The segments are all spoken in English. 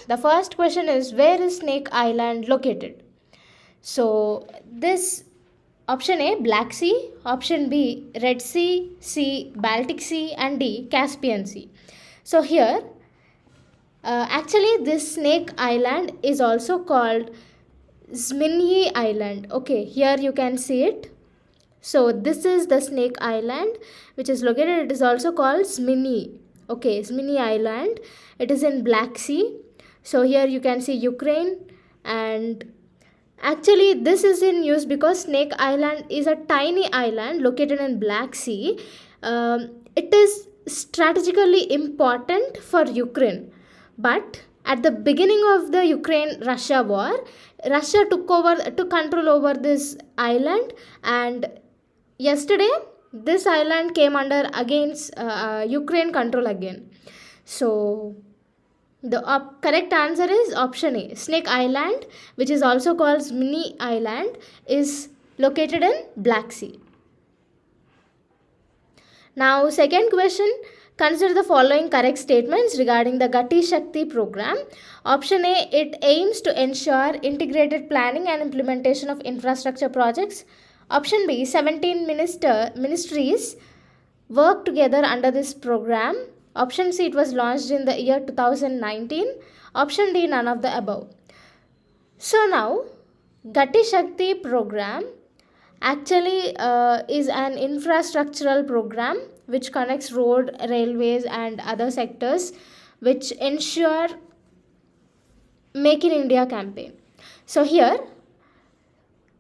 The first question is, where is Snake Island located? So this option A, Black Sea, option B, Red Sea, C, Baltic Sea, and D, Caspian Sea. So here, actually this Snake Island is also called Zmini Island. Okay, here you can see it. So this is the Snake Island which is located. It is also called Zmini. Okay, Zmini Island. It is in Black Sea. So here you can see Ukraine, and actually this is in use because Snake Island is a tiny island located in Black Sea. It is strategically important for Ukraine, but at the beginning of the Ukraine-Russia war, Russia took control over this island, and yesterday this island came under against Ukraine control again. So the correct answer is option A. Snake Island, which is also called Mini Island, is located in Black Sea. Now, second question. Consider the following correct statements regarding the Gati Shakti program. Option A, it aims to ensure integrated planning and implementation of infrastructure projects. Option B, 17 ministries work together under this program. Option C, it was launched in the year 2019. Option D, none of the above. So now, Gati Shakti program actually is an infrastructural program which connects road, railways and other sectors which ensure Make in India campaign. So here,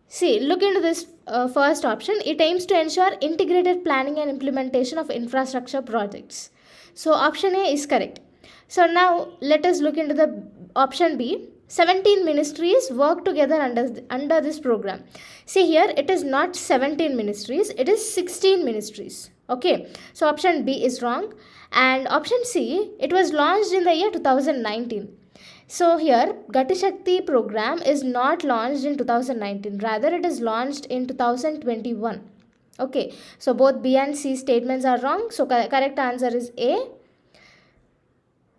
see, look into this first option. It aims to ensure integrated planning and implementation of infrastructure projects. So option A is correct. So now let us look into the option B. 17 ministries work together under this program. See here, it is not 17 ministries, it is 16 ministries. Okay, so option B is wrong. And option C, it was launched in the year 2019. So here, Gati Shakti program is not launched in 2019. Rather, it is launched in 2021. Okay, so both B and C statements are wrong. So correct answer is A.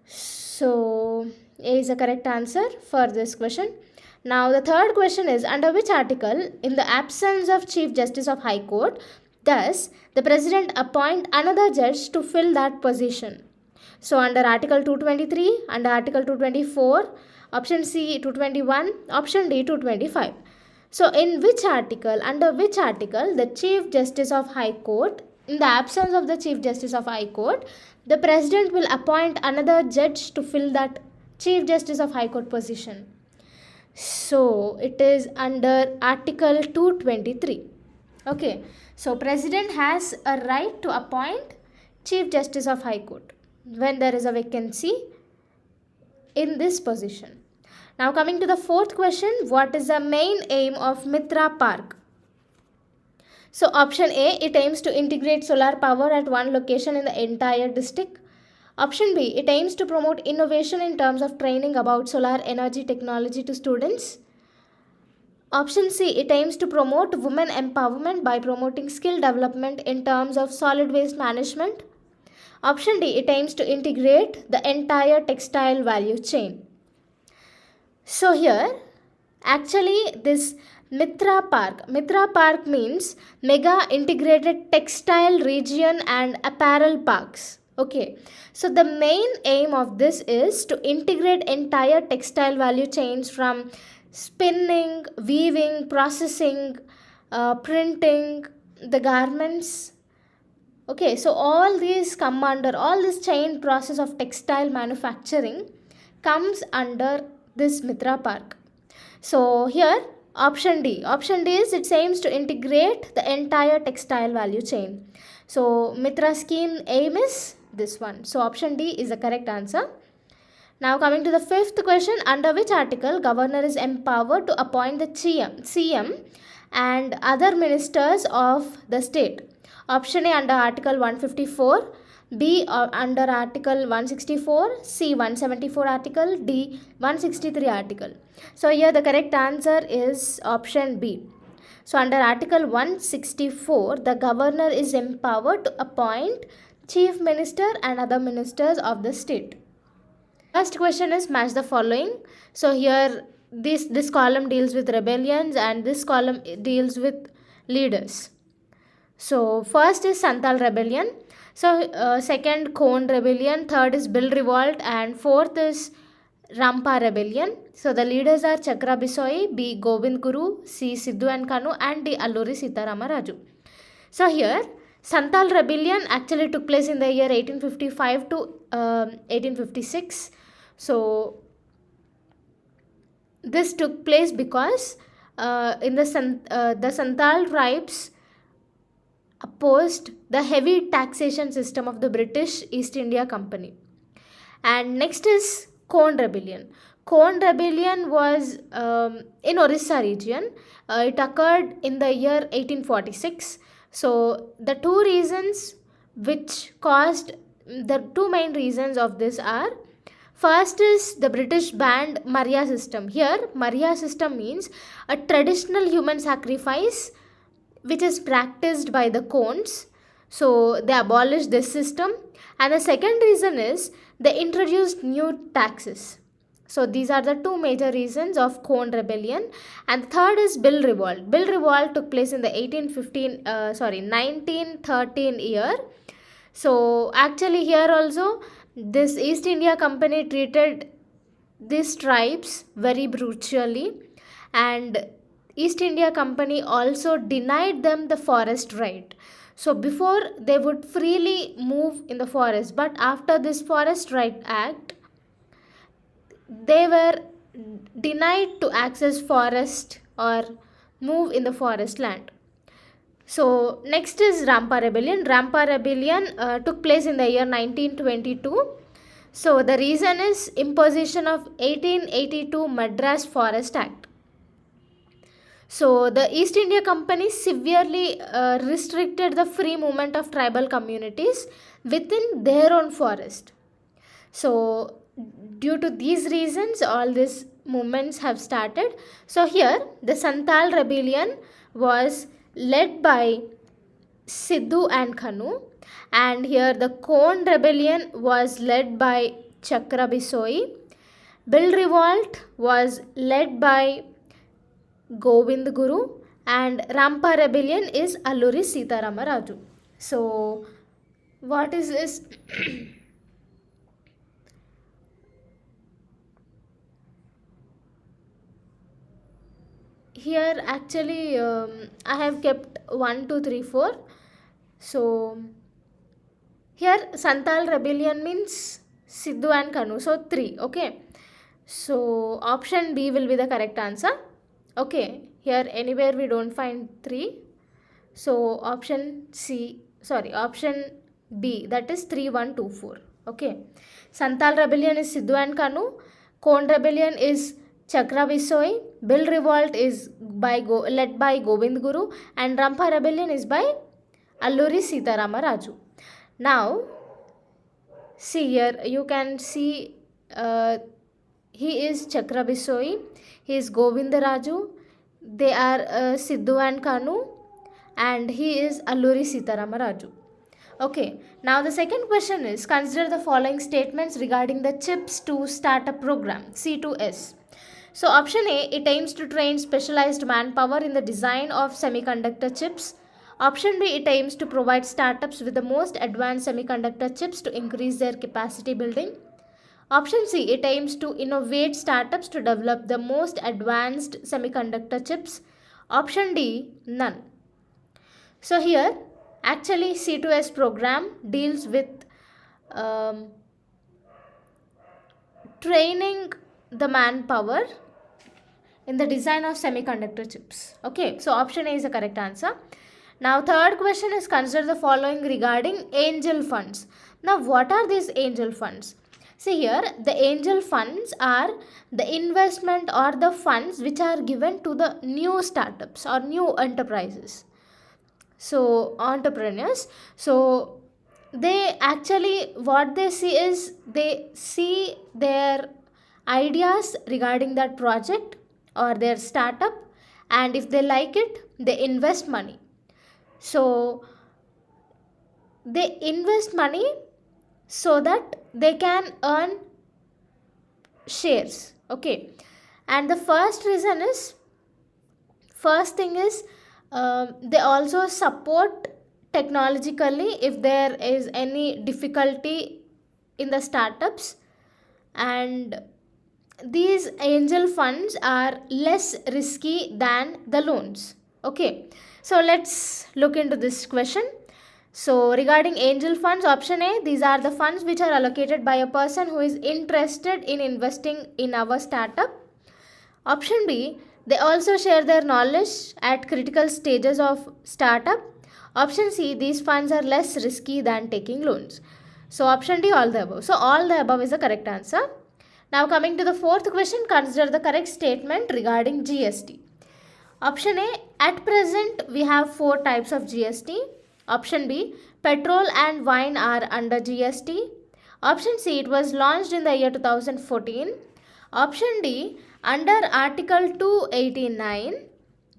So A is the correct answer for this question. Now the third question is, under which article, in the absence of Chief Justice of High Court, does the President appoint another judge to fill that position? So under Article 223, under Article 224, option C 221, option D 225. So in which article, under which article, the Chief Justice of High Court, in the absence of the Chief Justice of High Court, the President will appoint another judge to fill that Chief Justice of High Court position? So it is under Article 223. Okay, so President has a right to appoint Chief Justice of High Court when there is a vacancy in this position. Now coming to the fourth question, what is the main aim of Mitra Park? So option A, it aims to integrate solar power at one location in the entire district. Option B, it aims to promote innovation in terms of training about solar energy technology to students. Option C, it aims to promote women empowerment by promoting skill development in terms of solid waste management. Option D, it aims to integrate the entire textile value chain. So here, actually this Mitra Park means Mega Integrated Textile Region and Apparel Parks. Okay, so the main aim of this is to integrate entire textile value chains from spinning, weaving, processing, printing, the garments. Okay, so all these come under, all this chain process of textile manufacturing comes under this Mitra Park. So here, option D is it aims to integrate the entire textile value chain. So Mitra scheme aim is this one. So option D is the correct answer. Now coming to the fifth question, under which article governor is empowered to appoint the CM and other ministers of the state? Option A, under Article 154, B under Article 164, C 174 article, D 163 article. So here the correct answer is option B. So under Article 164, the governor is empowered to appoint chief minister and other ministers of the state. First question is match the following. So here this column deals with rebellions and this column deals with leaders. So first is Santal rebellion. So second Khon rebellion, third is Bill revolt, and fourth is Rampa rebellion. So the leaders are Chakra Bisoi, B Govind Guru, C Sidhu and Kanu, and D Alluri Sitarama Raju. So here Santal rebellion actually took place in the year 1855 to 1856. So this took place because the Santal tribes opposed the heavy taxation system of the British East India Company. And next is Khon Rebellion. Khon Rebellion was in Orissa region. It occurred in the year 1846. So the two main reasons of this are, first is the British banned Maria system. Here, Maria system means a traditional human sacrifice which is practiced by the Khons. So they abolished this system. And the second reason is they introduced new taxes. So these are the two major reasons of Khon rebellion. And the third is Bill revolt. Bill revolt took place in the 1913 year. So actually here also this East India Company treated these tribes very brutally, and East India Company also denied them the forest right. So before they would freely move in the forest, but after this Forest Right Act, they were denied to access forest or move in the forest land. So next is Rampa Rebellion. Rampa Rebellion took place in the year 1922. So the reason is imposition of 1882 Madras Forest Act. So the East India Company severely restricted the free movement of tribal communities within their own forest. So due to these reasons, all these movements have started. So here the Santal rebellion was led by Sidhu and Kanu, and here the Khon rebellion was led by Chakra Bisoi. Bill revolt was led by Govind Guru, and Rampa rebellion is Alluri Sitarama Raju. So what is this? Here actually I have kept 1, 2, 3, 4. So here Santal rebellion means Sidhu and Kanu. So 3. Okay. So option B will be the correct answer. Okay. Here anywhere we don't find 3. So option B, that is 3, 1, 2, 4. Okay. Santal rebellion is Sidhu and Kanu. Khon rebellion is Chakra Bisoi. Bill revolt is led by Govind Guru, and Rampa rebellion is by Alluri Sitarama Raju. Now, see here, you can see he is Chakra Bisoi, he is Govind Raju, they are Sidhu and Kanu, and he is Alluri Sitarama Raju. Okay, now the second question is, consider the following statements regarding the CHIPS 2 startup program, C2S. So option A, it aims to train specialized manpower in the design of semiconductor chips. Option B, it aims to provide startups with the most advanced semiconductor chips to increase their capacity building. Option C, it aims to innovate startups to develop the most advanced semiconductor chips. Option D, none. So here, actually C2S program deals with training the manpower in the design of semiconductor chips. Okay, so option A is the correct answer. Now third question is, consider the following regarding angel funds. Now what are these angel funds? See here, the angel funds are the investment or the funds which are given to the new startups or new enterprises. So entrepreneurs, so they actually, what they see is, they see their ideas regarding that project or their startup, and if they like it, they invest money. So they invest money so that they can earn shares. Okay, and the first thing is they also support technologically if there is any difficulty in the startups, and these angel funds are less risky than the loans. Okay, so let's look into this question. So regarding angel funds, option A, these are the funds which are allocated by a person who is interested in investing in our startup. Option B, they also share their knowledge at critical stages of startup. Option C, these funds are less risky than taking loans. So option D, all the above. So all the above is the correct answer. Now coming to the fourth question, consider the correct statement regarding GST. Option A, at present we have 4 types of GST. Option B, petrol and wine are under GST. Option C, it was launched in the year 2014. Option D, under Article 289A,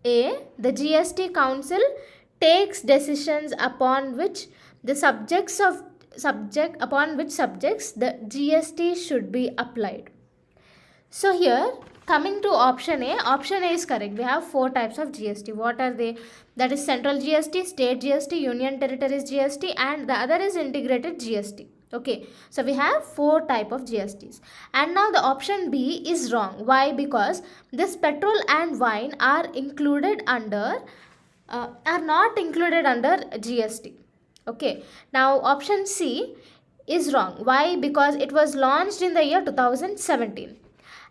the GST Council takes decisions upon which subjects the GST should be applied. So here, coming to option A is correct. We have 4 types of GST. What are they? That is central GST, state GST, union territories GST, and the other is integrated GST. Okay, so we have 4 type of GSTs. And now the option B is wrong. Why? Because this petrol and wine are not included under GST. Okay, now option C is wrong. Why? Because it was launched in the year 2017.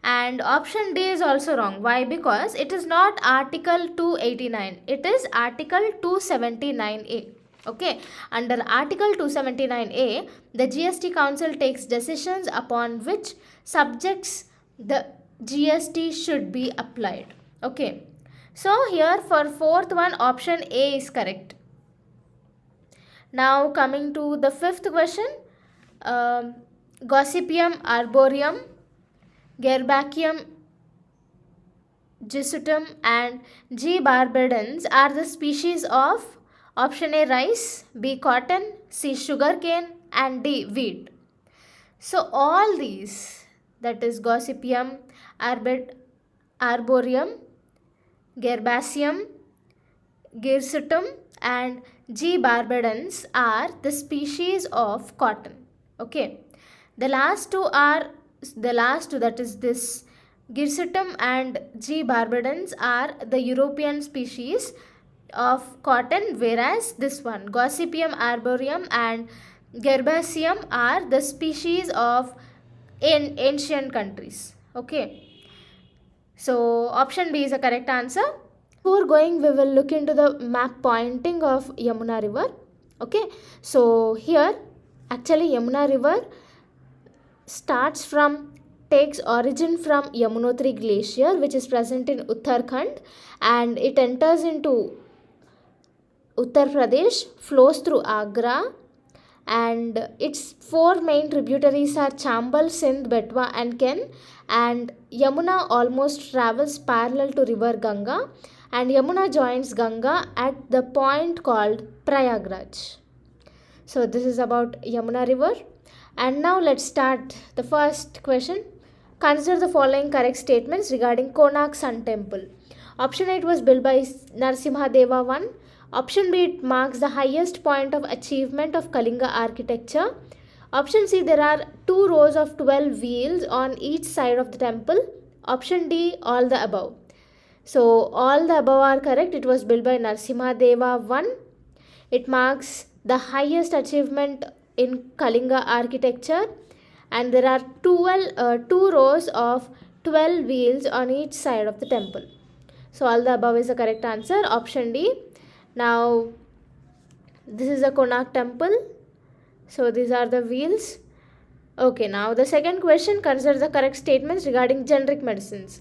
And option D is also wrong. Why? Because it is not Article 289. It is Article 279A. Okay. Under Article 279A, the GST Council takes decisions upon which subjects the GST should be applied. Okay. So here for fourth one, option A is correct. Now coming to the fifth question, Gossypium arboreum, Gerbaceum gisutum and G. barbedans are the species of option A, rice, B, cotton, C, sugarcane, and D, wheat. So all these, that is Gossypium arboreum, Gerbaceum gisutum and G. barbedans are the species of cotton. Okay, the last two, that is this gisutum and G. barbedans, are the European species of cotton, whereas this one Gossypium arboreum and Gerbaceum are the species of ancient countries. Okay, so option B is the correct answer. Before going, we will look into the map pointing of Yamuna river. Okay, so here actually Yamuna river takes origin from Yamunotri glacier, which is present in Uttarakhand, and it enters into Uttar Pradesh, flows through Agra, and its 4 main tributaries are Chambal, Sindh, Betwa and Ken, and Yamuna almost travels parallel to river Ganga, and Yamuna joins Ganga at the point called Prayagraj. So this is about Yamuna river. And now let's start the first question. Consider the following correct statements regarding Konark Sun Temple. Option A, it was built by Narasimha I. Option B, it marks the highest point of achievement of Kalinga architecture. Option C, there are 2 rows of 12 wheels on each side of the temple. Option D, all the above. So all the above are correct. It was built by Narasimha I. It marks the highest achievement in Kalinga architecture, and there are 2 rows of 12 wheels on each side of the temple. So all the above is the correct answer, option D. Now this is a Konark temple. So these are the wheels. Okay, now the second question, consider the correct statements regarding generic medicines.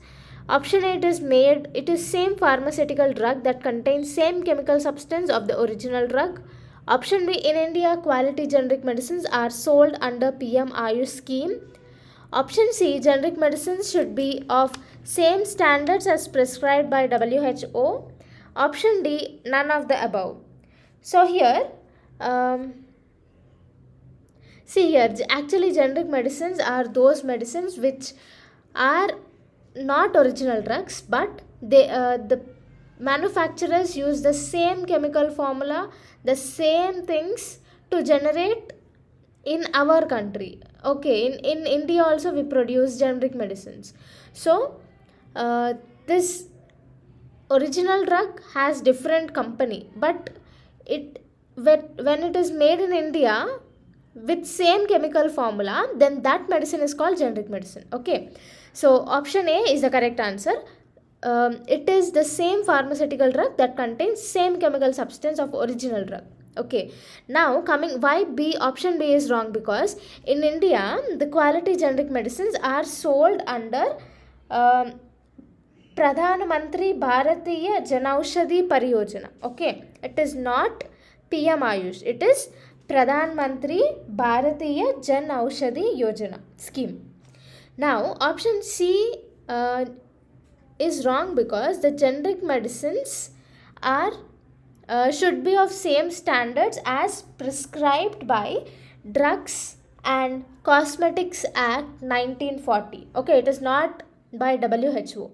Option A, it is same pharmaceutical drug that contains same chemical substance of the original drug. Option B, in India, quality generic medicines are sold under PM Ayush scheme. Option C, generic medicines should be of same standards as prescribed by WHO. Option D, none of the above. So here, actually generic medicines are those medicines which are not original drugs, but the manufacturers use the same chemical formula, the same things to generate in our country. Okay, in India also we produce generic medicines. So this original drug has different company, but it when it is made in India with same chemical formula, then that medicine is called generic medicine. Okay, so option A is the correct answer. It is the same pharmaceutical drug that contains same chemical substance of original drug. Okay, now coming, why B, option B is wrong? Because in India the quality generic medicines are sold under Pradhan Mantri Bharatiya Janaushadhi Pariyojana. Okay, it is not PM Ayush, it is Pradhan Mantri Bharatiya Janaushadhi Yojana scheme. Now option C is wrong because the generic medicines are should be of same standards as prescribed by Drugs and Cosmetics Act 1940. Okay, it is not by WHO.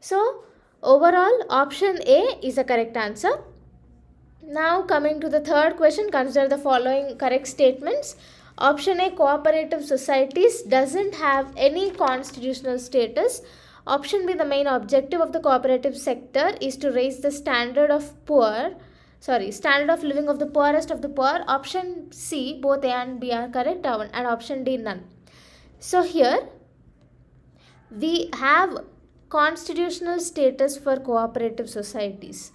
So overall option A is the correct answer. Now coming to the third question, consider the following correct statements. Option A, cooperative societies doesn't have any constitutional status. Option B, the main objective of the cooperative sector is to raise the standard of living of the poorest of the poor. Option C, both A and B are correct, and option D, none. So here we have constitutional status for cooperative societies.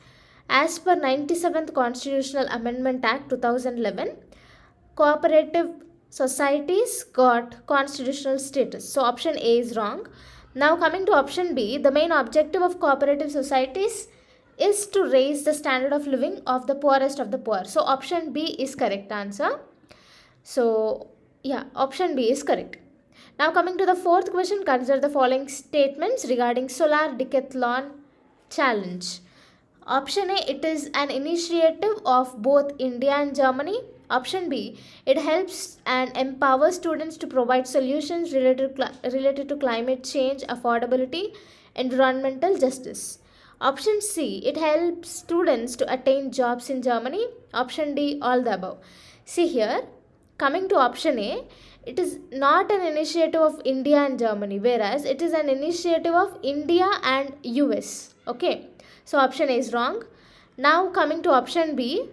As per 97th Constitutional Amendment Act 2011, cooperative societies got constitutional status. So option A is wrong. Now coming to option B, the main objective of cooperative societies is to raise the standard of living of the poorest of the poor. So option B is correct answer. So yeah, option B is correct. Now coming to the fourth question, consider the following statements regarding Solar Decathlon Challenge. Option A, it is an initiative of both India and Germany. Option B, it helps and empowers students to provide solutions related to climate change, affordability, environmental justice. Option C, it helps students to attain jobs in Germany. Option D, all the above. See here, coming to option A, it is not an initiative of India and Germany, whereas it is an initiative of India and US. Okay, so option A is wrong. Now coming to option B,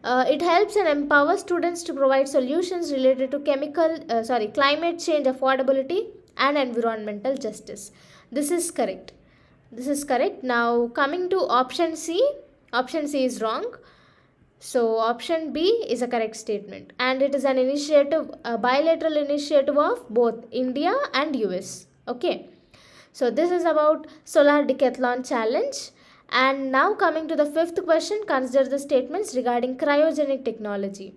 it helps and empowers students to provide solutions related to climate change, affordability, and environmental justice. This is correct. This is correct. Now coming to option C is wrong. So option B is a correct statement, and it is an initiative, a bilateral initiative of both India and US. Okay, so this is about Solar Decathlon Challenge. And now coming to the fifth question, consider the statements regarding cryogenic technology.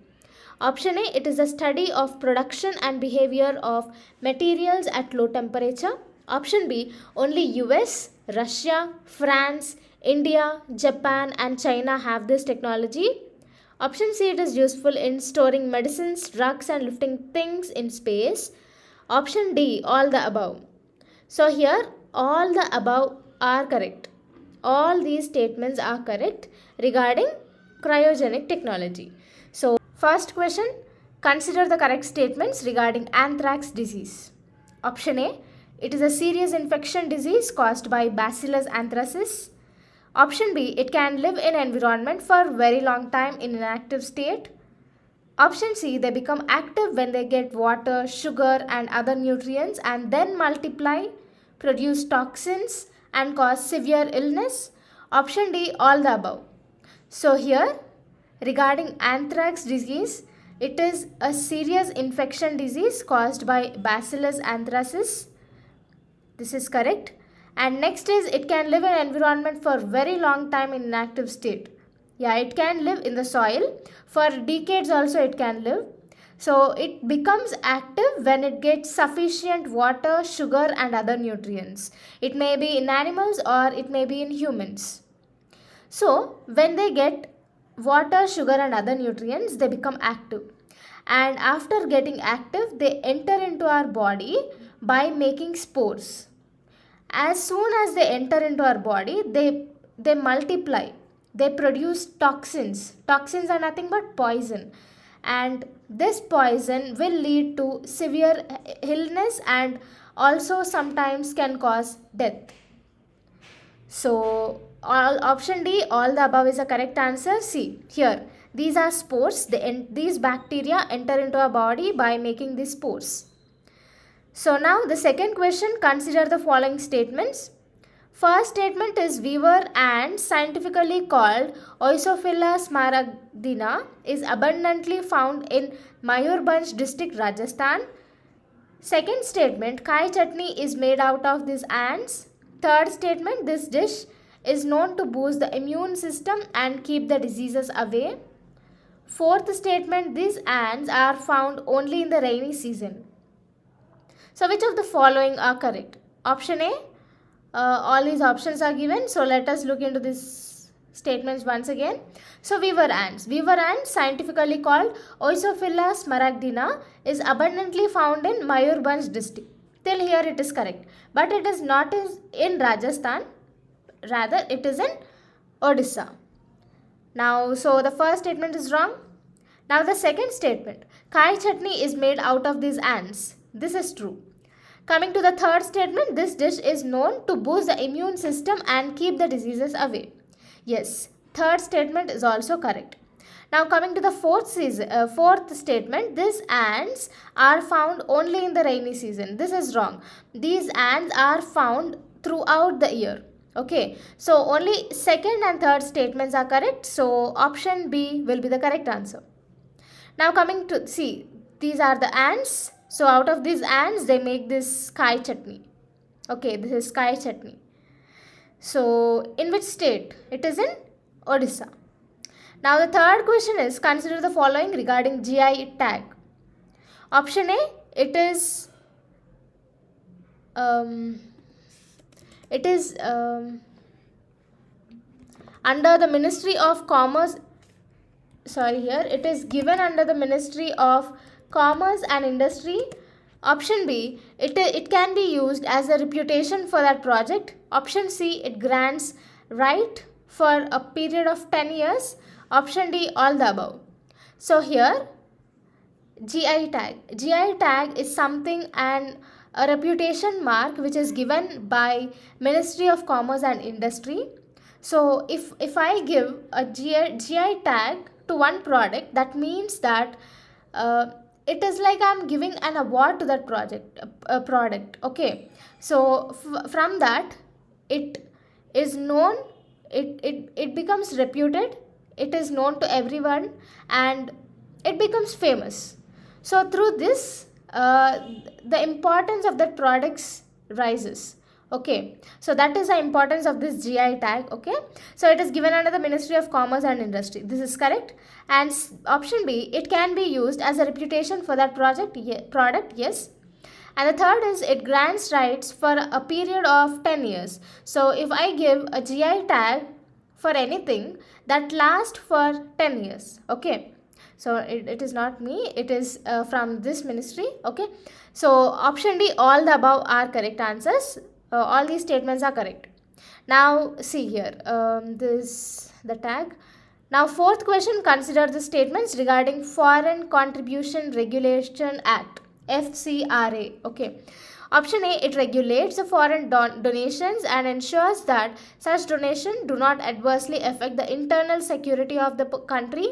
Option A, it is a study of production and behavior of materials at low temperature. Option B, only US, Russia, France, India, Japan and China have this technology. Option C, it is useful in storing medicines, drugs and lifting things in space. Option D, all the above. So here all the above are correct. All these statements are correct regarding cryogenic technology. So first question, consider the correct statements regarding anthrax disease. Option A, it is a serious infection disease caused by Bacillus anthracis. Option B, it can live in environment for very long time in an active state. Option C, they become active when they get water, sugar and other nutrients and then multiply, produce toxins and cause severe illness. Option D, all the above. So here regarding anthrax disease, it is a serious infection disease caused by Bacillus anthracis. This is correct. And next is, it can live in environment for very long time in an active state. Yeah, it can live in the soil for decades also it can live. So it becomes active when it gets sufficient water, sugar and other nutrients. It may be in animals or it may be in humans. So when they get water, sugar and other nutrients, they become active. And after getting active, they enter into our body by making spores. As soon as they enter into our body, they multiply. They produce toxins. Toxins are nothing but poison. And this poison will lead to severe illness and also sometimes can cause death. So, option D, all the above is a correct answer. See, here, these are spores. These bacteria enter into our body by making these spores. So, now the second question, consider the following statements. First statement is weaver ants, scientifically called Oesophila smaragdina, is abundantly found in Mayurbhanj district, Rajasthan. Second statement, kai chutney is made out of these ants. Third statement, this dish is known to boost the immune system and keep the diseases away. Fourth statement, these ants are found only in the rainy season. So which of the following are correct? Option A, all these options are given. So let us look into these statements once again. So weaver ants. Weaver ants, scientifically called Oesophila smaragdina, is abundantly found in Mayurbhanj district. Till here it is correct. But it is not in Rajasthan. Rather it is in Odisha. Now, so the first statement is wrong. Now the second statement, kai chutney is made out of these ants. This is true. Coming to the third statement, this dish is known to boost the immune system and keep the diseases away. Yes, third statement is also correct. Now coming to the fourth statement, these ants are found only in the rainy season. This is wrong. These ants are found throughout the year. Okay, so only second and third statements are correct. So option B will be the correct answer. Now coming to, see, these are the ants. So out of these ants, they make this kai chutney. Okay, this is kai chutney. So in which state? It is in Odisha. Now the third question is, consider the following regarding GI tag. Option A, it is under the Ministry of Commerce. Sorry, here it is given under the Ministry of Commerce and Industry. Option B, it can be used as a reputation for that project. Option C, it grants right for a period of 10 years. Option D, all the above. So here, GI tag. GI tag is something and a reputation mark which is given by Ministry of Commerce and Industry. So if I give a GI tag to one product, that means that it is like I'm giving an award to that product. Okay, so from that it is known, it becomes reputed, it is known to everyone and it becomes famous. So through this the importance of that products rises. Okay, so that is the importance of this GI tag. Okay, so it is given under the Ministry of Commerce and Industry. This is correct. And option B, it can be used as a reputation for that product. Yes. And the third is, it grants rights for a period of 10 years. So if I give a GI tag for anything, that lasts for 10 years. Okay, so it is not me, it is from this ministry. Okay, so option D, all the above are correct answers. All these statements are correct. Now see here, the tag. Now fourth question, consider the statements regarding Foreign Contribution Regulation Act, FCRA. Okay, option A, it regulates the foreign donations and ensures that such donations do not adversely affect the internal security of the country.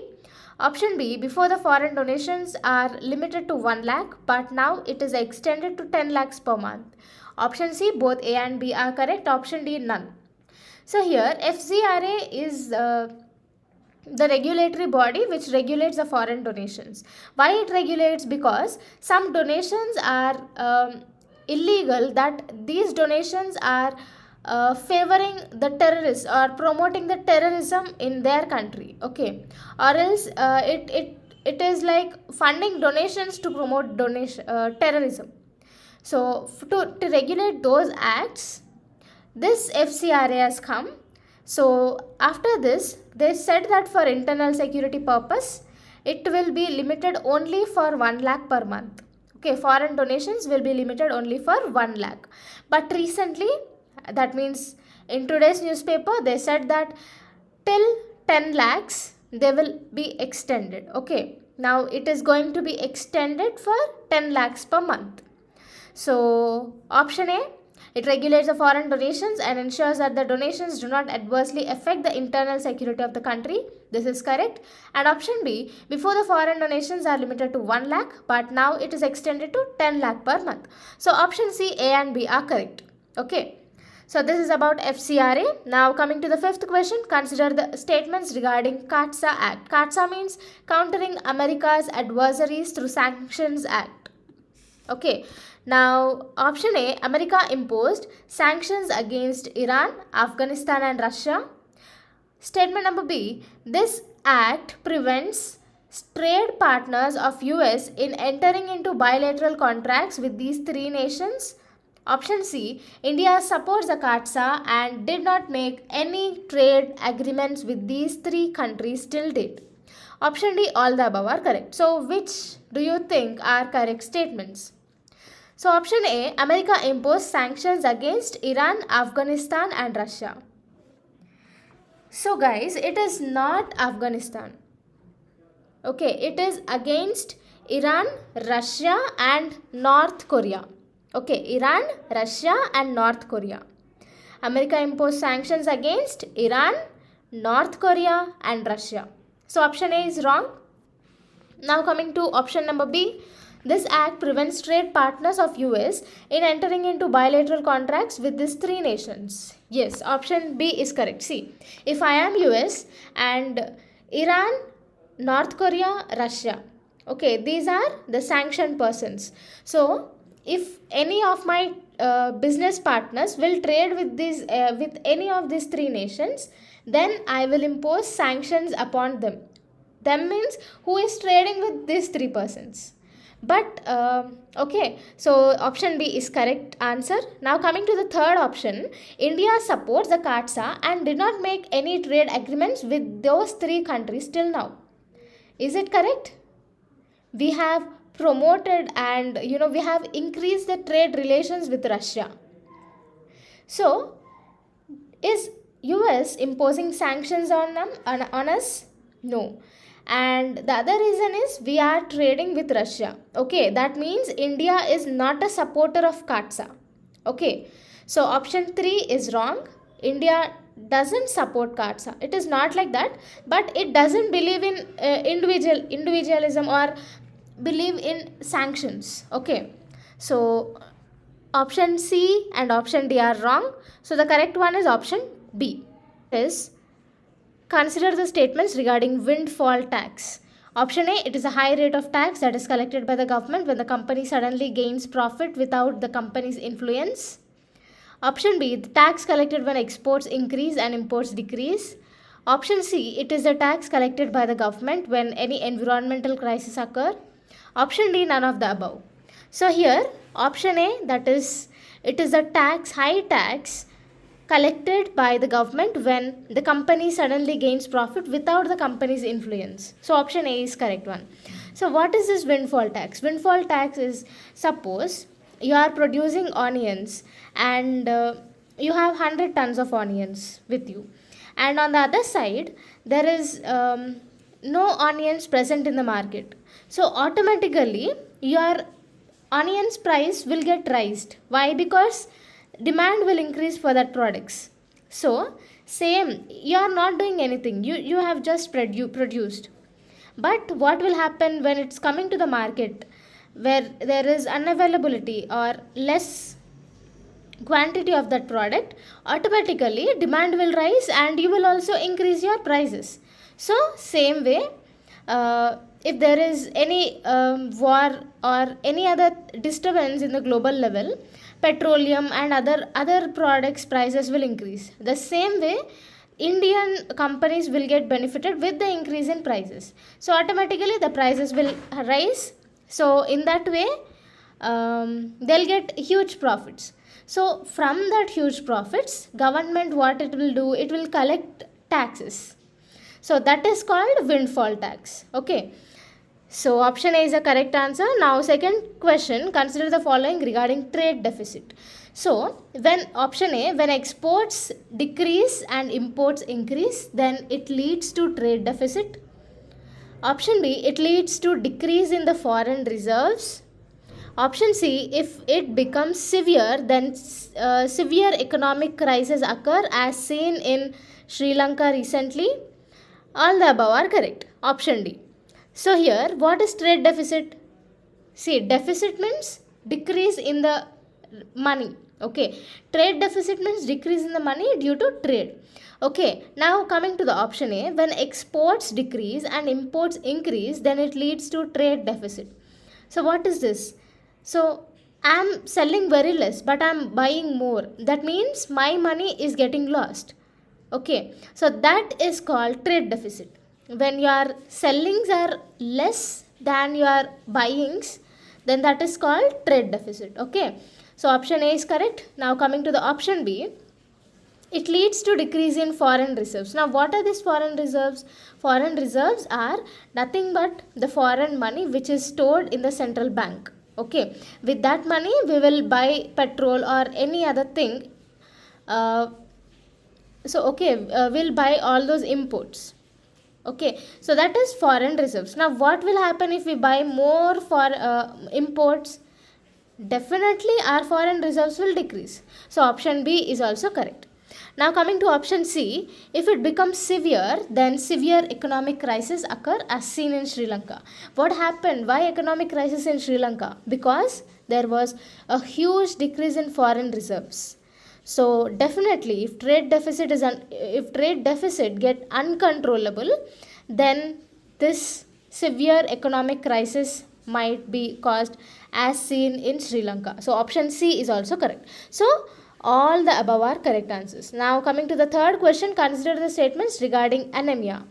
Option B, before the foreign donations are limited to 1 lakh, but now it is extended to 10 lakhs per month. Option C, both A and B are correct. Option D, none. So here FCRA is the regulatory body which regulates the foreign donations. Why it regulates? Because some donations are illegal, that these donations are favoring the terrorists or promoting the terrorism in their country. Okay, or else it is like funding donations to promote terrorism. So to regulate those acts, this FCRA has come. So after this, they said that for internal security purpose, it will be limited only for 1 lakh per month. Okay, foreign donations will be limited only for 1 lakh. But recently, that means in today's newspaper, they said that till 10 lakhs they will be extended. Okay, now it is going to be extended for 10 lakhs per month. So option A, it regulates the foreign donations and ensures that the donations do not adversely affect the internal security of the country. This is correct. And option B, before the foreign donations are limited to 1 lakh, but now it is extended to 10 lakh per month. So option C, A and B are correct. Okay. So this is about FCRA. Now coming to the fifth question, consider the statements regarding CAATSA Act. CAATSA means Countering America's Adversaries Through Sanctions Act. Okay. Now, option A, America imposed sanctions against Iran, Afghanistan and Russia. Statement number B, this act prevents trade partners of US in entering into bilateral contracts with these three nations. Option C, India supports the CAATSA and did not make any trade agreements with these three countries till date. Option D, all the above are correct. So, which do you think are correct statements? So option A, America imposed sanctions against Iran, Afghanistan and Russia. So guys, it is not Afghanistan. Okay, it is against Iran, Russia and North Korea. Okay, Iran, Russia and North Korea. America imposed sanctions against Iran, North Korea and Russia. So option A is wrong. Now coming to option number B. This act prevents trade partners of US in entering into bilateral contracts with these three nations. Yes, option B is correct. See, if I am US and Iran, North Korea, Russia, okay, these are the sanctioned persons. So, if any of my business partners will trade with with any of these three nations, then I will impose sanctions upon them. Them means who is trading with these three persons. But okay, so option B is correct answer. Now coming to the third option, India supports the CAATSA and did not make any trade agreements with those three countries till now. Is it correct? We have promoted and we have increased the trade relations with Russia. So is US imposing sanctions on them on us? No. And the other reason is we are trading with Russia. Okay, that means India is not a supporter of CAATSA. Okay, so option 3 is wrong. India doesn't support CAATSA. It is not like that, but it doesn't believe in individualism or believe in sanctions. Okay, so option C and option D are wrong. So the correct one is option B. Is consider the statements regarding windfall tax. Option A, it is a high rate of tax that is collected by the government when the company suddenly gains profit without the company's influence. Option B, the tax collected when exports increase and imports decrease. Option C, it is a tax collected by the government when any environmental crisis occur. Option D, none of the above. So here, option A, that is, it is a high tax collected by the government when the company suddenly gains profit without the company's influence. So option A is correct one. So what is this windfall tax? Windfall tax is, suppose you are producing onions and you have 100 tons of onions with you, and on the other side there is no onions present in the market. So automatically your onions price will get raised. Why? Because demand will increase for that products. So same, you are not doing anything, you have just produced. But what will happen when it's coming to the market where there is unavailability or less quantity of that product? Automatically demand will rise and you will also increase your prices. So same way, if there is any war or any other disturbance in the global level, petroleum and other products prices will increase. The same way, Indian companies will get benefited with the increase in prices. So automatically the prices will rise. So in that way, they'll get huge profits. So from that huge profits, government, what it will do, it will collect taxes. So that is called windfall tax. Okay. So option A is the correct answer. Now second question, consider the following regarding trade deficit. So when option A, when exports decrease and imports increase, then it leads to trade deficit. Option B, it leads to decrease in the foreign reserves. Option C, if it becomes severe, then severe economic crisis occur as seen in Sri Lanka recently. All the above are correct. Option D. So here, what is trade deficit? See, deficit means decrease in the money. Okay, trade deficit means decrease in the money due to trade. Okay, now coming to the option A, when exports decrease and imports increase, then it leads to trade deficit. So what is this? So I'm selling very less, but I'm buying more. That means my money is getting lost. Okay, so that is called trade deficit. When your sellings are less than your buyings, then that is called trade deficit. Okay, so option A is correct. Now coming to the option B, it leads to decrease in foreign reserves. Now what are these foreign reserves? Foreign reserves are nothing but the foreign money which is stored in the central bank. Okay, with that money we will buy petrol or any other thing. We'll buy all those imports. Okay, so that is foreign reserves. Now what will happen if we buy more for imports? Definitely our foreign reserves will decrease. So option B is also correct. Now coming to option C, if it becomes severe, then severe economic crisis occur as seen in Sri Lanka. What happened? Why economic crisis in Sri Lanka? Because there was a huge decrease in foreign reserves. So definitely if trade deficit get uncontrollable, then this severe economic crisis might be caused as seen in Sri Lanka. So option C is also correct. So all the above are correct answers. Now coming to the third question, consider the statements regarding anemia.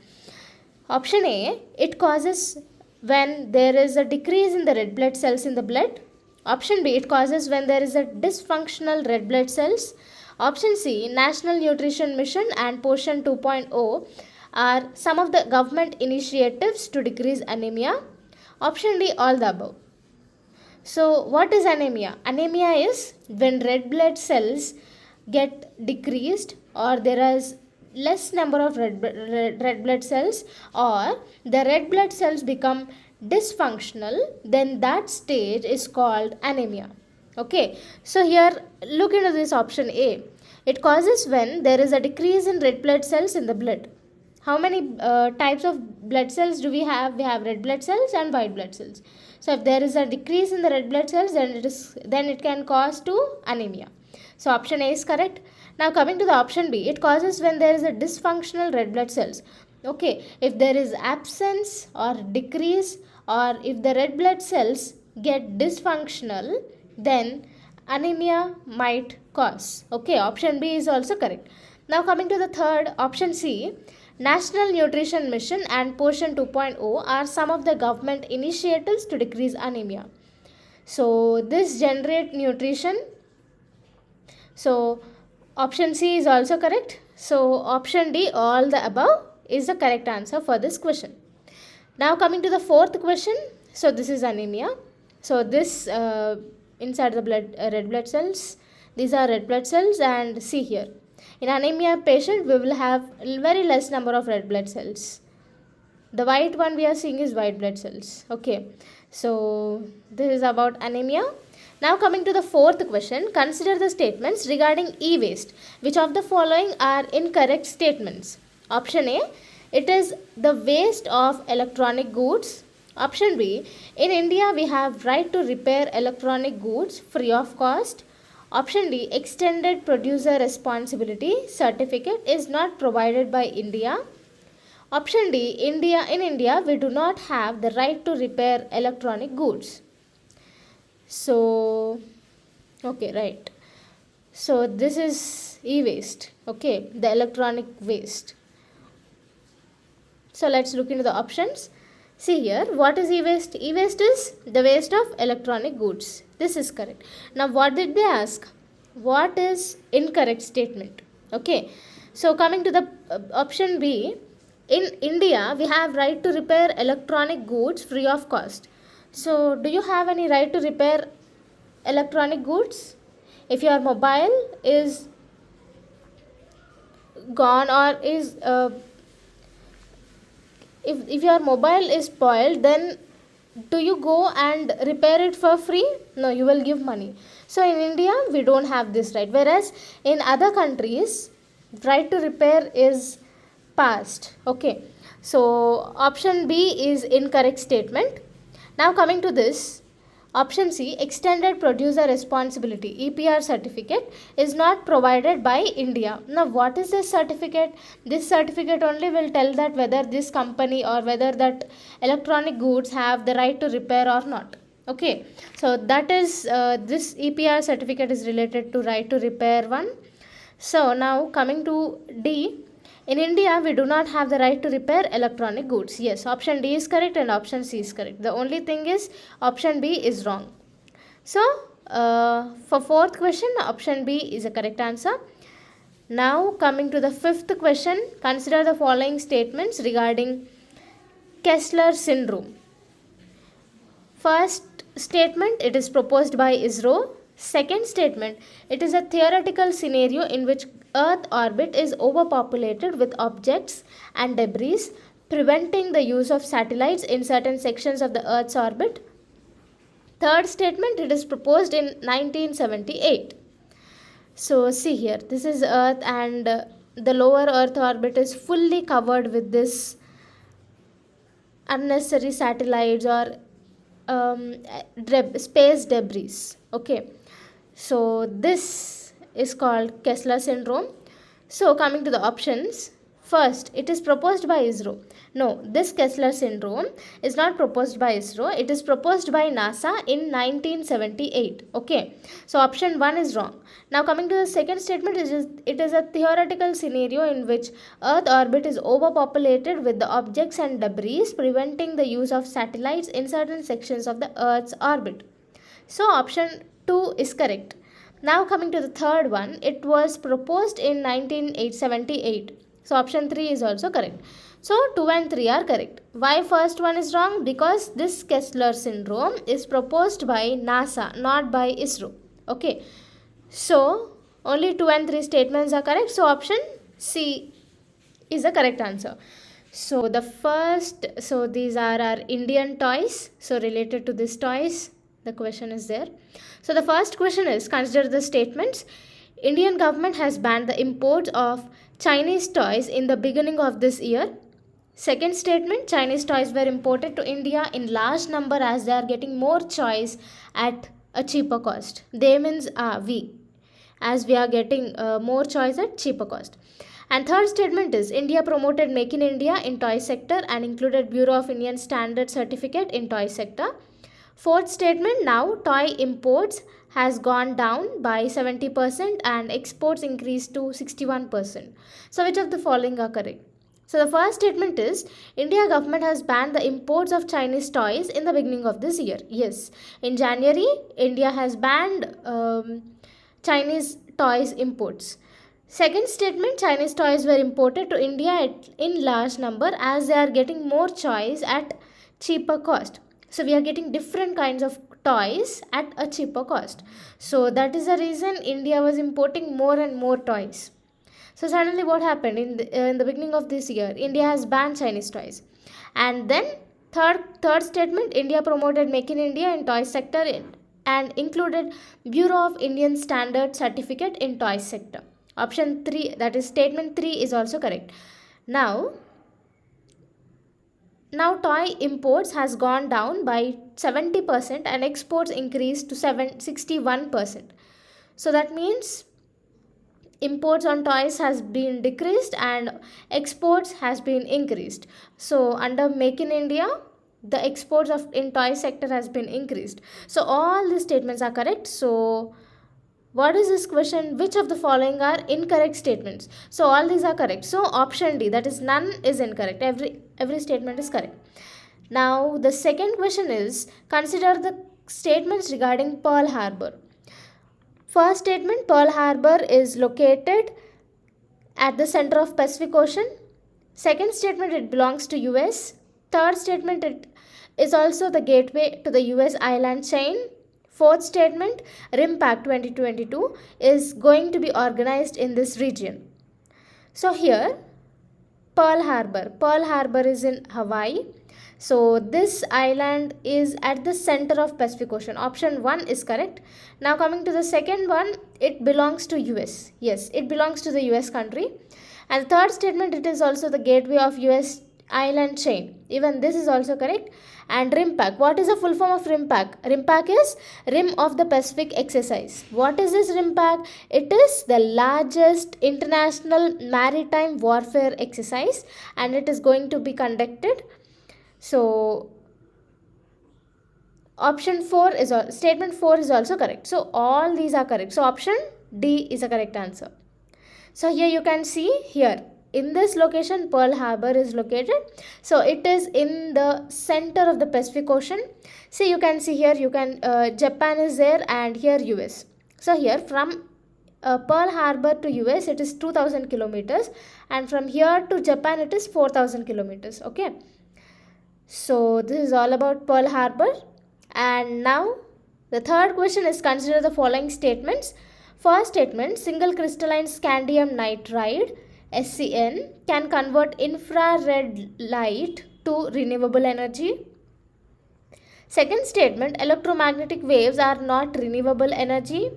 Option A, it causes when there is a decrease in the red blood cells in the blood. Option B, it causes when there is a dysfunctional red blood cells. Option C, National Nutrition Mission and Poshan 2.0 are some of the government initiatives to decrease anemia. Option D, all the above. So what is anemia? Anemia is when red blood cells get decreased, or there is less number of red blood cells, or the red blood cells become dysfunctional, then that stage is called anemia. Okay, so here look into this option A. It causes when there is a decrease in red blood cells in the blood. How many types of blood cells do we have? We have red blood cells and white blood cells. So if there is a decrease in the red blood cells, then it can cause to anemia. So option A is correct. Now coming to the option B, it causes when there is a dysfunctional red blood cells. Okay, if there is absence or decrease, or if the red blood cells get dysfunctional, then anemia might cause. Okay, option B is also correct. Now coming to the third, option C, National Nutrition Mission and Poshan 2.0 are some of the government initiatives to decrease anemia. So this generate nutrition. So option C is also correct. So option D, all the above, is the correct answer for this question. Now coming to the fourth question. So this is anemia. So this inside the blood, red blood cells. These are red blood cells, and see here. In anemia patient, we will have very less number of red blood cells. The white one we are seeing is white blood cells. Okay, so this is about anemia. Now coming to the fourth question, consider the statements regarding e-waste. Which of the following are incorrect statements? Option A, it is the waste of electronic goods. Option B, in India we have right to repair electronic goods free of cost. Option D, extended producer responsibility certificate is not provided by India. Option D, in India we do not have the right to repair electronic goods. So, okay, right. So this is e-waste, okay, the electronic waste. So let's look into the options. See here, what is e-waste? E-waste is the waste of electronic goods. This is correct. Now what did they ask? What is incorrect statement? Okay, so coming to the option B, in India we have right to repair electronic goods free of cost. So do you have any right to repair electronic goods? If your mobile is gone or is if your mobile is spoiled, then do you go and repair it for free? No, you will give money. So in India we don't have this right, whereas in other countries right to repair is passed. Okay, so option B is incorrect statement. Now coming to this, option C, extended producer responsibility EPR certificate is not provided by India. Now what is this certificate? This certificate only will tell that whether this company or whether that electronic goods have the right to repair or not. Okay, so that is this EPR certificate is related to right to repair one. So now coming to D, in India we do not have the right to repair electronic goods. Yes, option D is correct and option C is correct. The only thing is option B is wrong. So for fourth question, option B is a correct answer. Now coming to the fifth question, consider the following statements regarding Kessler syndrome. First statement, it is proposed by ISRO. Second statement, it is a theoretical scenario in which Earth orbit is overpopulated with objects and debris, preventing the use of satellites in certain sections of the Earth's orbit. Third statement, it is proposed in 1978. So see here, this is Earth and the lower Earth orbit is fully covered with this unnecessary satellites or space debris. Okay, so this is called Kessler syndrome. So coming to the options, first, it is proposed by ISRO. No, this Kessler syndrome is not proposed by ISRO. It is proposed by NASA in 1978. Okay, so option 1 is wrong. Now coming to the second statement, it is a theoretical scenario in which Earth orbit is overpopulated with the objects and debris, preventing the use of satellites in certain sections of the Earth's orbit. So option 2 is correct. Now coming to the third one, it was proposed in 1978. So option 3 is also correct. So 2 and 3 are correct. Why first one is wrong? Because this Kessler syndrome is proposed by NASA, not by ISRO. Okay. So only 2 and 3 statements are correct. So option C is the correct answer. So these are our Indian toys. So related to these toys, the question is there. So the first question is, consider the statements. Indian government has banned the import of Chinese toys in the beginning of this year. Second statement, Chinese toys were imported to India in large number as they are getting more choice at a cheaper cost. They means we, as we are getting more choice at cheaper cost. And third statement is, India promoted Make in India in toy sector and included Bureau of Indian Standard certificate in toy sector. Fourth statement, now toy imports has gone down by 70% and exports increased to 61%. So which of the following are correct? So the first statement is, India government has banned the imports of Chinese toys in the beginning of this year. Yes, in January, India has banned Chinese toys imports. Second statement, Chinese toys were imported to India in large number as they are getting more choice at cheaper cost. So we are getting different kinds of toys at a cheaper cost. So that is the reason India was importing more and more toys. So suddenly what happened in the beginning of this year, India has banned Chinese toys. And then third statement, India promoted Make in India in toy sector and included Bureau of Indian Standard certificate in toy sector. Option 3, that is statement 3 is also correct. Now toy imports has gone down by 70% and exports increased to 61%. So that means imports on toys has been decreased and exports has been increased. So under Make in India, the exports in toy sector has been increased. So all these statements are correct. So what is this question? Which of the following are incorrect statements? So all these are correct. So option D, that is none is incorrect. Every statement is correct. Now the second question is, consider the statements regarding Pearl Harbor. First statement, Pearl Harbor is located at the center of Pacific Ocean. Second statement, it belongs to US. Third statement, it is also the gateway to the US island chain. Fourth statement, RIMPAC 2022 is going to be organized in this region. So here, Pearl Harbor. Pearl Harbor is in Hawaii. So this island is at the center of Pacific Ocean. Option 1 is correct. Now coming to the second one, it belongs to US. Yes, it belongs to the US country. And the third statement, it is also the gateway of US island chain. Even this is also correct. And RIMPAC. What is the full form of RIMPAC? RIMPAC is Rim of the Pacific Exercise. What is this RIMPAC? It is the largest international maritime warfare exercise, and it is going to be conducted. So option 4 is statement 4 is also correct. So all these are correct. So option D is the correct answer. So here you can see here in this location Pearl Harbor is located. So it is in the center of the Pacific Ocean. See, you can see here, you can Japan is there and here US. So here from Pearl Harbor to US it is 2000 kilometers, and from here to Japan it is 4000 kilometers. Okay. So this is all about Pearl Harbor. And now the third question is, consider the following statements. First statement, single crystalline scandium nitride SCN can convert infrared light to renewable energy. Second statement, electromagnetic waves are not renewable energy.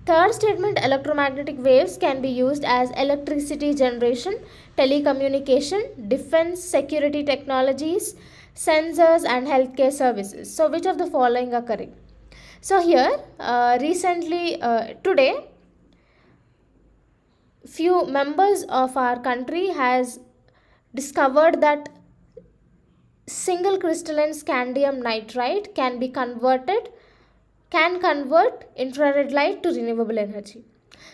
Third statement, electromagnetic waves can be used as electricity generation, telecommunication, defense, security technologies, sensors and healthcare services. So which of the following are correct? So here recently today few members of our country has discovered that single crystalline scandium nitride can convert infrared light to renewable energy.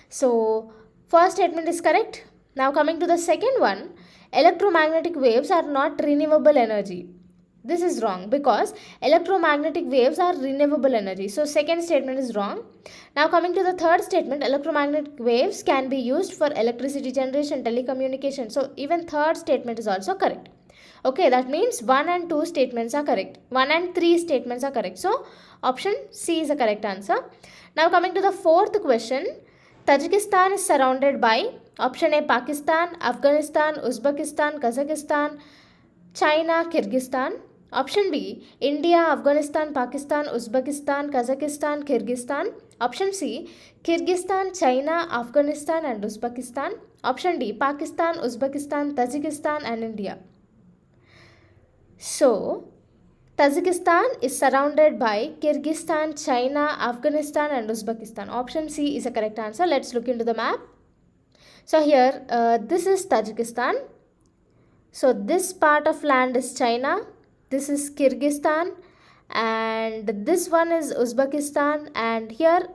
So first statement is correct. Now coming to the second one, electromagnetic waves are not renewable energy. This is wrong because electromagnetic waves are renewable energy. So second statement is wrong. Now coming to the third statement, electromagnetic waves can be used for electricity generation, telecommunication. So even third statement is also correct. Okay, that means 1 and 2 statements are correct. 1 and 3 statements are correct. So option C is the correct answer. Now coming to the fourth question, Tajikistan is surrounded by option A, Pakistan, Afghanistan, Uzbekistan, Kazakhstan, China, Kyrgyzstan. Option B, India, Afghanistan, Pakistan, Uzbekistan, Kazakhstan, Kyrgyzstan. Option C, Kyrgyzstan, China, Afghanistan and Uzbekistan. Option D, Pakistan, Uzbekistan, Tajikistan and India. So, Tajikistan is surrounded by Kyrgyzstan, China, Afghanistan and Uzbekistan. Option C is the correct answer. Let's look into the map. So here, this is Tajikistan. So this part of land is China. This is Kyrgyzstan, and this one is Uzbekistan, and here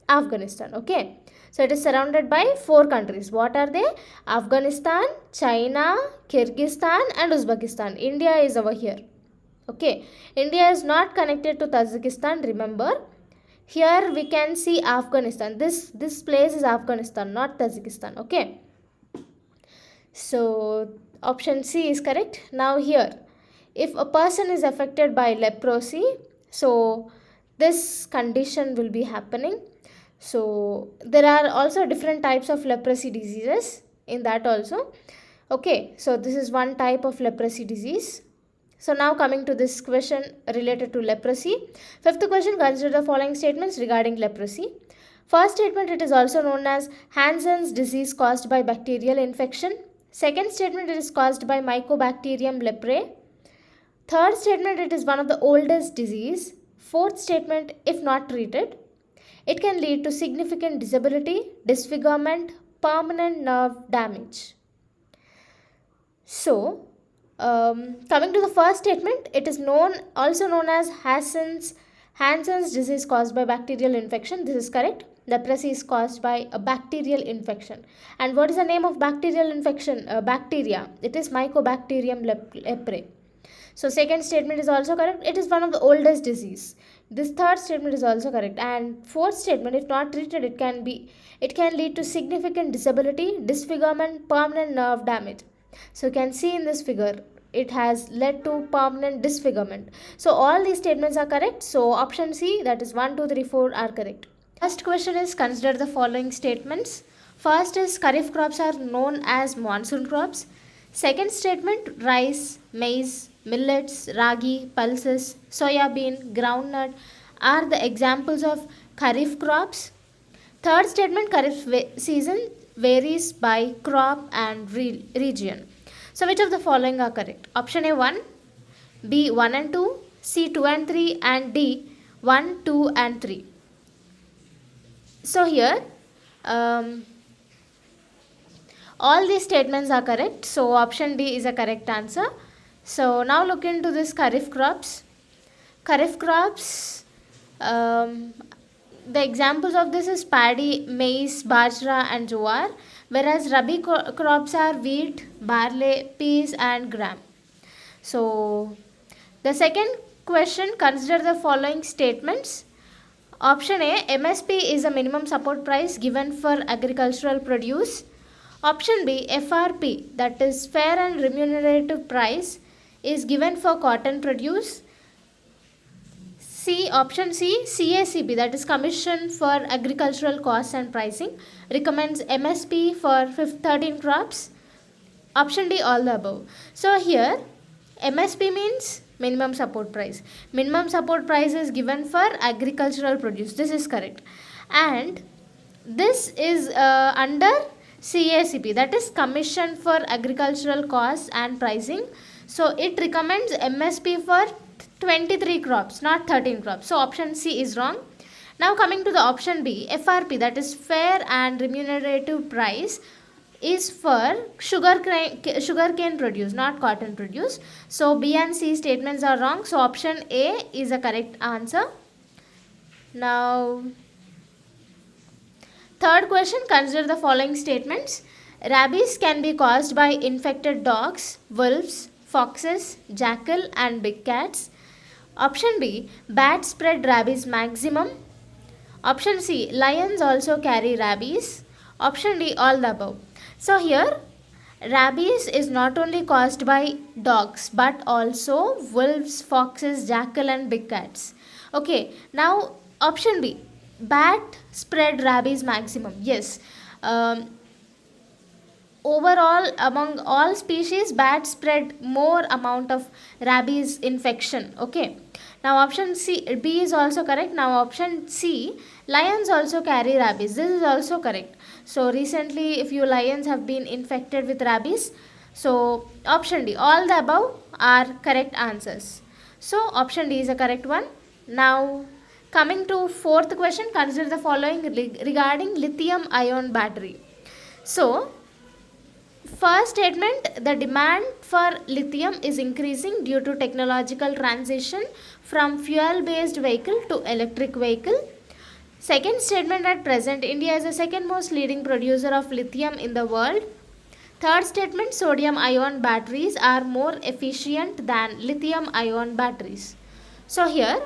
Afghanistan. Okay, so it is surrounded by 4 countries. What are they? Afghanistan, China, Kyrgyzstan and Uzbekistan. India is over here. Okay, India is not connected to Tajikistan, remember. Here we can see Afghanistan. This place is Afghanistan, not Tajikistan. Okay, so option C is correct. Now here, if a person is affected by leprosy, so this condition will be happening. So there are also different types of leprosy diseases in that also. Okay, so this is one type of leprosy disease. So now coming to this question related to leprosy. Fifth question, consider the following statements regarding leprosy. First statement, it is also known as Hansen's disease caused by bacterial infection. Second statement, it is caused by Mycobacterium leprae. Third statement, it is one of the oldest disease. Fourth statement, if not treated, it can lead to significant disability, disfigurement, permanent nerve damage. So, coming to the first statement, it is also known as Hansen's disease caused by bacterial infection. This is correct. Leprosy is caused by a bacterial infection. And what is the name of bacterial infection? Bacteria. It is Mycobacterium leprae. So second statement is also correct. It is one of the oldest disease. This third statement is also correct. And fourth statement, if not treated, it can lead to significant disability, disfigurement, permanent nerve damage. So you can see in this figure, it has led to permanent disfigurement. So all these statements are correct. So option C, that is 1, 2, 3, 4 are correct. First question is, consider the following statements. First is, Kharif crops are known as monsoon crops. Second statement, rice, maize, millets, ragi, pulses, soya bean, groundnut are the examples of Kharif crops. Third statement, Kharif season varies by crop and region. So which of the following are correct? Option A 1, B 1 and 2, C 2 and 3, and D 1, 2 and 3. So here all these statements are correct. So option D is a correct answer. So now look into this Kharif crops. Kharif crops, the examples of this is paddy, maize, bajra and jowar, whereas Rabi crops are wheat, barley, peas and gram. So the second question, consider the following statements. Option A, MSP is a minimum support price given for agricultural produce. Option B, FRP, that is fair and remunerative price, is given for cotton produce. Option C, CACP, that is Commission for Agricultural Costs and Pricing, recommends MSP for 13 crops. Option D, all the above. So here MSP means minimum support price. Minimum support price is given for agricultural produce. This is correct. And this is under CACP, that is Commission for Agricultural Costs and Pricing. So it recommends MSP for 23 crops, not 13 crops. So option C is wrong. Now coming to the option B, FRP, that is fair and remunerative price, is for sugarcane produce, not cotton produce. So B and C statements are wrong. So option A is a correct answer. Now third question, consider the following statements. Rabies can be caused by infected dogs, wolves, foxes, jackal and big cats. Option B, bats spread rabies maximum. Option C, lions also carry rabies. Option D, all the above. So here rabies is not only caused by dogs but also wolves, foxes, jackal and big cats. Okay, now option B, bat spread rabies maximum. Yes, overall among all species, bats spread more amount of rabies infection. Okay, now option B is also correct. Now option C, lions also carry rabies. This is also correct. So recently a few lions have been infected with rabies. So option D, all the above are correct answers. So option D is a correct one. Now coming to fourth question, consider the following regarding lithium ion battery. So first statement, the demand for lithium is increasing due to technological transition from fuel based vehicle to electric vehicle. Second statement, at present India is the second most leading producer of lithium in the world. Third statement, sodium ion batteries are more efficient than lithium ion batteries. So here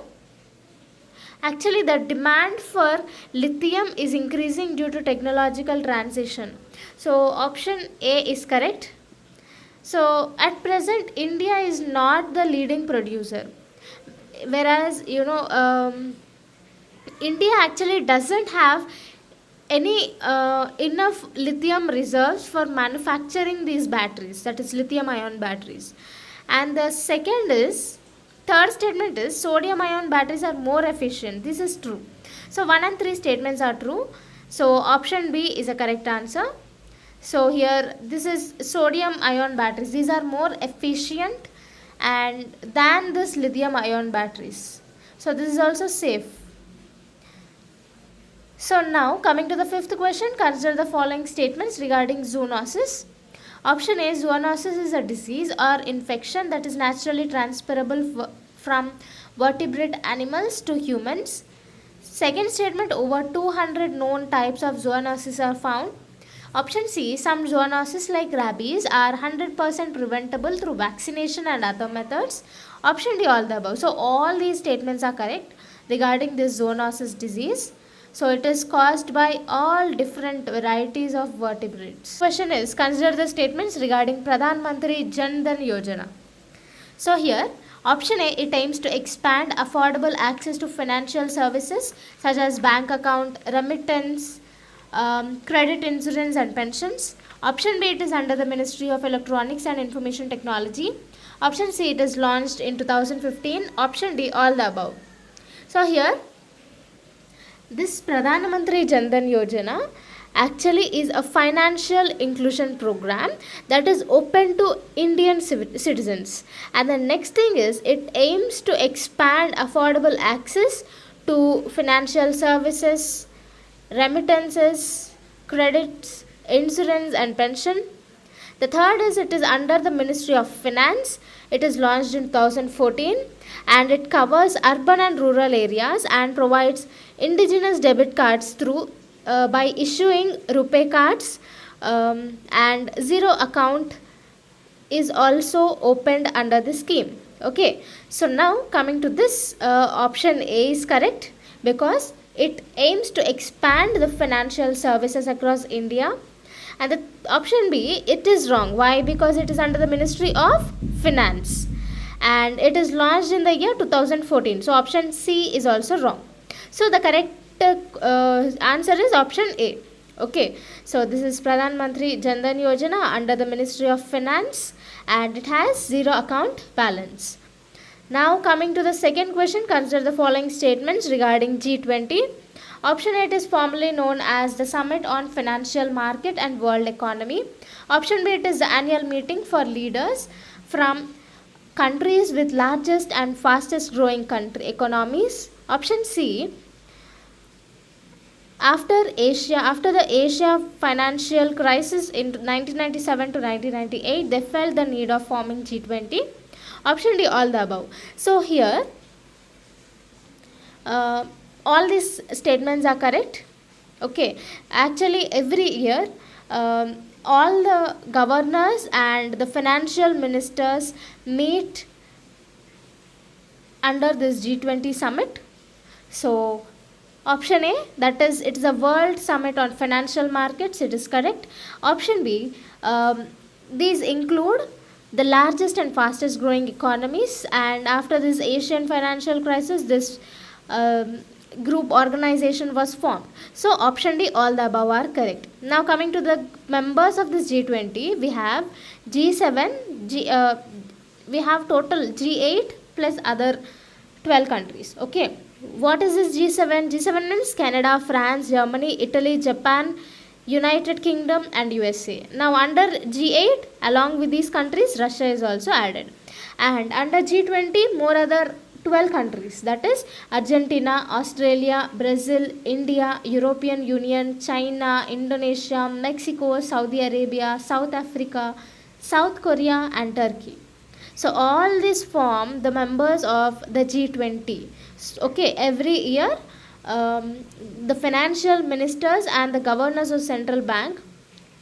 actually the demand for lithium is increasing due to technological transition. So option A is correct. So at present India is not the leading producer, whereas India actually doesn't have any enough lithium reserves for manufacturing these batteries, that is lithium ion batteries. And the third statement is sodium ion batteries are more efficient. This is true. So 1 and 3 statements are true. So option B is a correct answer. So here this is sodium ion batteries. These are more efficient and than this lithium ion batteries. So this is also safe. So now coming to the fifth question, consider the following statements regarding zoonosis. Option A, zoonosis is a disease or infection that is naturally transferable from vertebrate animals to humans. Second statement, over 200 known types of zoonosis are found. Option C, some zoonosis like rabies are 100% preventable through vaccination and other methods. Option D, all the above. So all these statements are correct regarding this zoonosis disease. So it is caused by all different varieties of vertebrates. Question is, consider the statements regarding Pradhan Mantri Jan Dhan Yojana. So here, option A, it aims to expand affordable access to financial services such as bank account, remittance, credit, insurance and pensions. Option B, it is under the Ministry of Electronics and Information Technology. Option C, it is launched in 2015. Option D, all the above. So here, this Pradhan Mantri Jan Dhan Yojana actually is a financial inclusion program that is open to Indian citizens. And the next thing is, it aims to expand affordable access to financial services, remittances, credits, insurance and pension. The third is, it is under the Ministry of Finance. It is launched in 2014 and it covers urban and rural areas and provides indigenous debit cards through by issuing RuPay cards, and zero account is also opened under the scheme. Okay, so now coming to this, option A is correct because it aims to expand the financial services across India. And the option B, it is wrong. Why? Because it is under the Ministry of Finance and it is launched in the year 2014. So option C is also wrong. So the correct answer is option A. Okay, so this is Pradhan Mantri Jan Dhan Yojana under the Ministry of Finance and it has zero account balance. Now coming to the second question, consider the following statements regarding G20. Option 8 is formerly known as the Summit on Financial Market and World Economy. Option B, it is the annual meeting for leaders from countries with largest and fastest growing economies. Option C, after the Asia financial crisis in 1997 to 1998, they felt the need of forming G20. Option D, all the above. So here, all these statements are correct. Okay, actually every year all the governors and the financial ministers meet under this G20 summit. So option A, that is, it is a world summit on financial markets, it is correct. Option B, these include the largest and fastest growing economies, and after this Asian financial crisis, this group organization was formed. So option D, all the above are correct. Now coming to the members of this G20, we have G7, we have total G8 plus other 12 countries. Okay, what is this G7? G7 means Canada, France, Germany, Italy, Japan, United Kingdom and USA. Now under G8, along with these countries, Russia is also added. And under G20, more other 12 countries, that is Argentina, Australia, Brazil, India, European Union, China, Indonesia, Mexico, Saudi Arabia, South Africa, South Korea and Turkey. So all these form the members of the G20. Okay, every year the financial ministers and the governors of central bank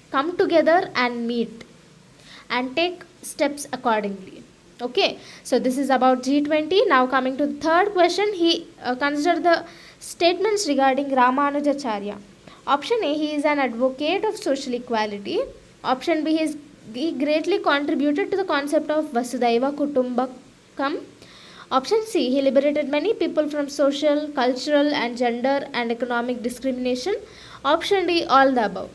come together and meet and take steps accordingly. Okay, so this is about G20. Now coming to the third question, he consider the statements regarding Ramanujacharya. Option A, he is an advocate of social equality. Option B, he greatly contributed to the concept of Vasudhaiva Kutumbakam. Option C, he liberated many people from social, cultural and gender and economic discrimination. Option D, all the above.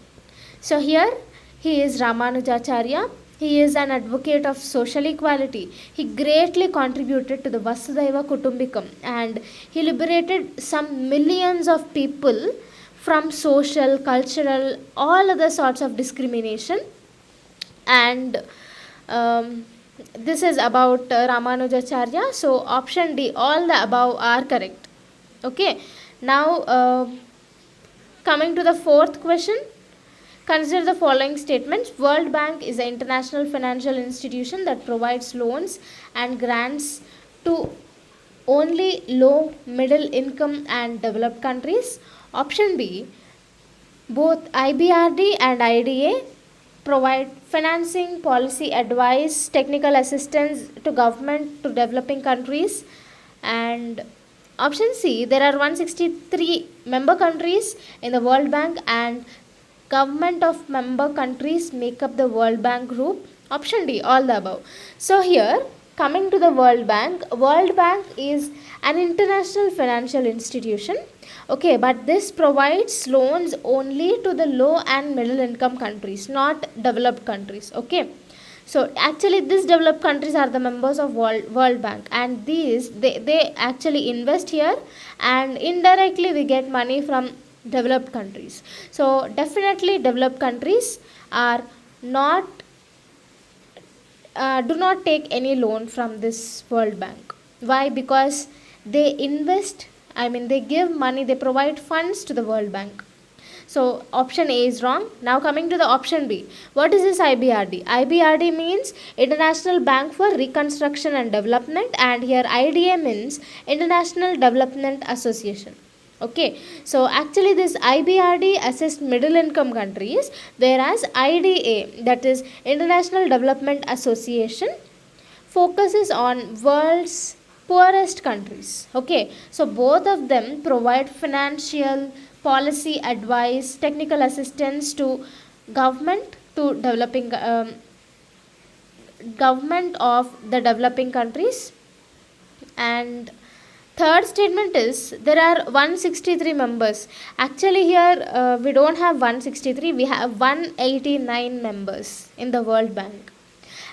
So here he is Ramanujacharya. He is an advocate of social equality. He greatly contributed to the Vasudhaiva Kutumbakam and he liberated some millions of people from social, cultural, all other sorts of discrimination. And this is about Ramanujacharya. So option D, all the above are correct. Okay, now coming to the fourth question, consider the following statements. World Bank is an international financial institution that provides loans and grants to only low, middle income and developed countries. Option B, both IBRD and IDA provide financing, policy advice, technical assistance to government to developing countries. And Option C, there are 163 member countries in the World Bank and government of member countries make up the World Bank group. Option D, all the above. So here, coming to the World Bank is an international financial institution. Okay, but this provides loans only to the low and middle income countries, not developed countries. Okay. So actually these developed countries are the members of World Bank, and they actually invest here, and indirectly we get money from developed countries. So definitely developed countries are not do not take any loan from this World Bank. Why? Because they invest, I mean they give money, they provide funds to the World Bank. So option A is wrong. Now coming to the option B. What is this IBRD? IBRD means International Bank for Reconstruction and Development, and here IDA means International Development Association. Okay, so actually this IBRD assists middle income countries, whereas IDA, that is International Development Association, focuses on world's poorest countries. Okay, so both of them provide financial, policy advice, technical assistance to government to developing government of the developing countries. And third statement is there are 163 members. Actually here we don't have 163, we have 189 members in the World Bank,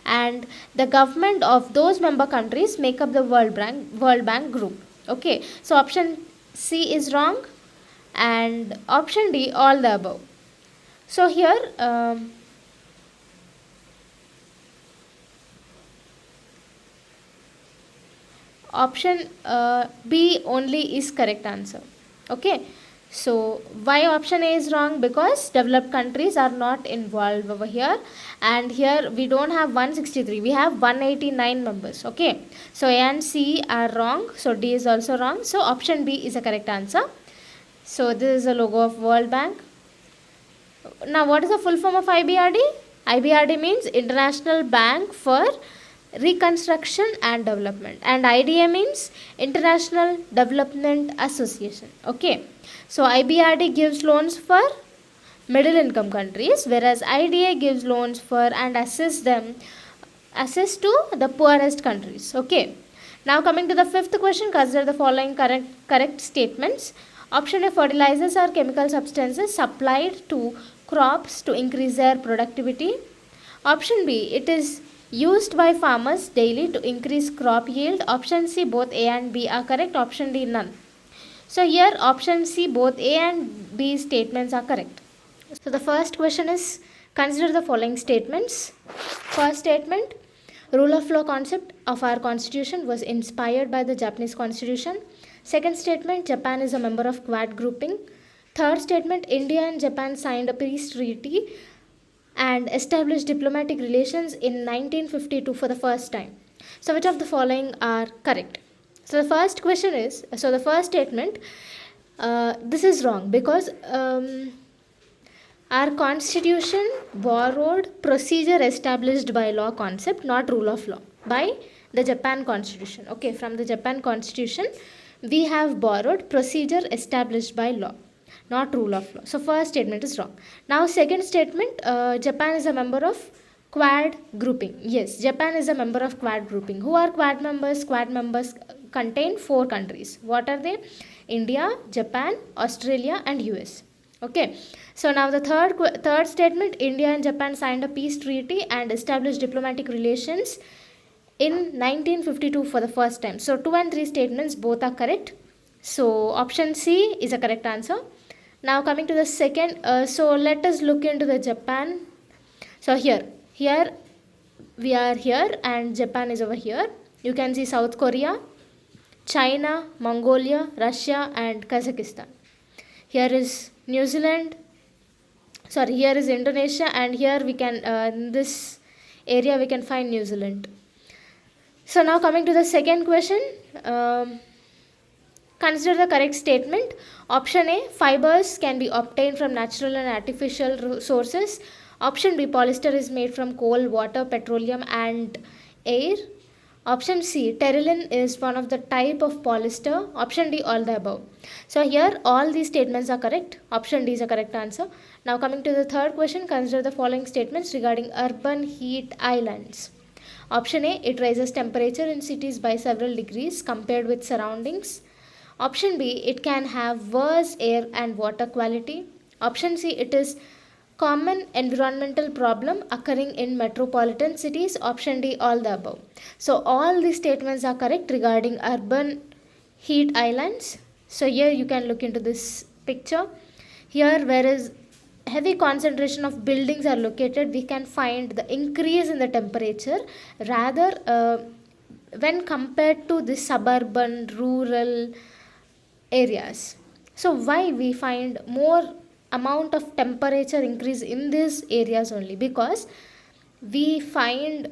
and the government of those member countries make up the World Bank group. Okay, so option C is wrong, and option D, all the above. So here option B only is correct answer. Okay, so why option A is wrong? Because developed countries are not involved over here, and here we don't have 163, we have 189 members. Okay, so A and C are wrong, so D is also wrong, so option B is a correct answer. So this is the logo of World Bank. Now what is the full form of IBRD? IBRD means International Bank for Reconstruction and Development, and IDA means International Development Association. Okay, so IBRD gives loans for middle income countries, whereas IDA gives loans for and assists to the poorest countries. Okay, now coming to the fifth question, consider the following correct statements. Option A, fertilizers are chemical substances supplied to crops to increase their productivity. Option B, it is used by farmers daily to increase crop yield. Option C, both A and B are correct. Option D, none. So here option C, both A and B statements are correct. So the first question is, consider the following statements. First statement, rule of law concept of our constitution was inspired by the Japanese constitution. Second statement, Japan is a member of Quad grouping. Third statement, India and Japan signed a peace treaty and established diplomatic relations in 1952 for the first time. So which of the following are correct? So the first question is, so the first statement, this is wrong, because our constitution borrowed procedure established by law concept, not rule of law, by the Japan constitution. Okay, from the Japan constitution we have borrowed procedure established by law, not rule of law. So first statement is wrong. Now second statement, Japan is a member of Quad grouping. Yes, Japan is a member of Quad grouping. Who are Quad members? Quad members contain 4 countries. What are they? India, Japan, Australia and US. Okay, so now the third statement, India and Japan signed a peace treaty and established diplomatic relations in 1952 for the first time. So 2 and 3 statements both are correct. So option C is a correct answer. Now coming to the second, so let us look into the Japan. So here we are here and Japan is over here. You can see South Korea, China, Mongolia, Russia and Kazakhstan. Here is New Zealand, sorry, here is Indonesia, and here we can, in this area we can find New Zealand. So now coming to the second question, consider the correct statement. Option A, fibers can be obtained from natural and artificial sources. Option B, polyester is made from coal, water, petroleum and air. Option C, pteryline is one of the type of polyester. Option D, all the above. So here all these statements are correct. Option D is a correct answer. Now coming to the third question, consider the following statements regarding urban heat islands. Option A, it raises temperature in cities by several degrees compared with surroundings. Option B, it can have worse air and water quality. Option C, it is common environmental problem occurring in metropolitan cities. Option D, all the above. So all these statements are correct regarding urban heat islands. So here you can look into this picture. Here, whereas heavy concentration of buildings are located, we can find the increase in the temperature rather when compared to the suburban rural areas. So why we find more amount of temperature increase in these areas? Only because we find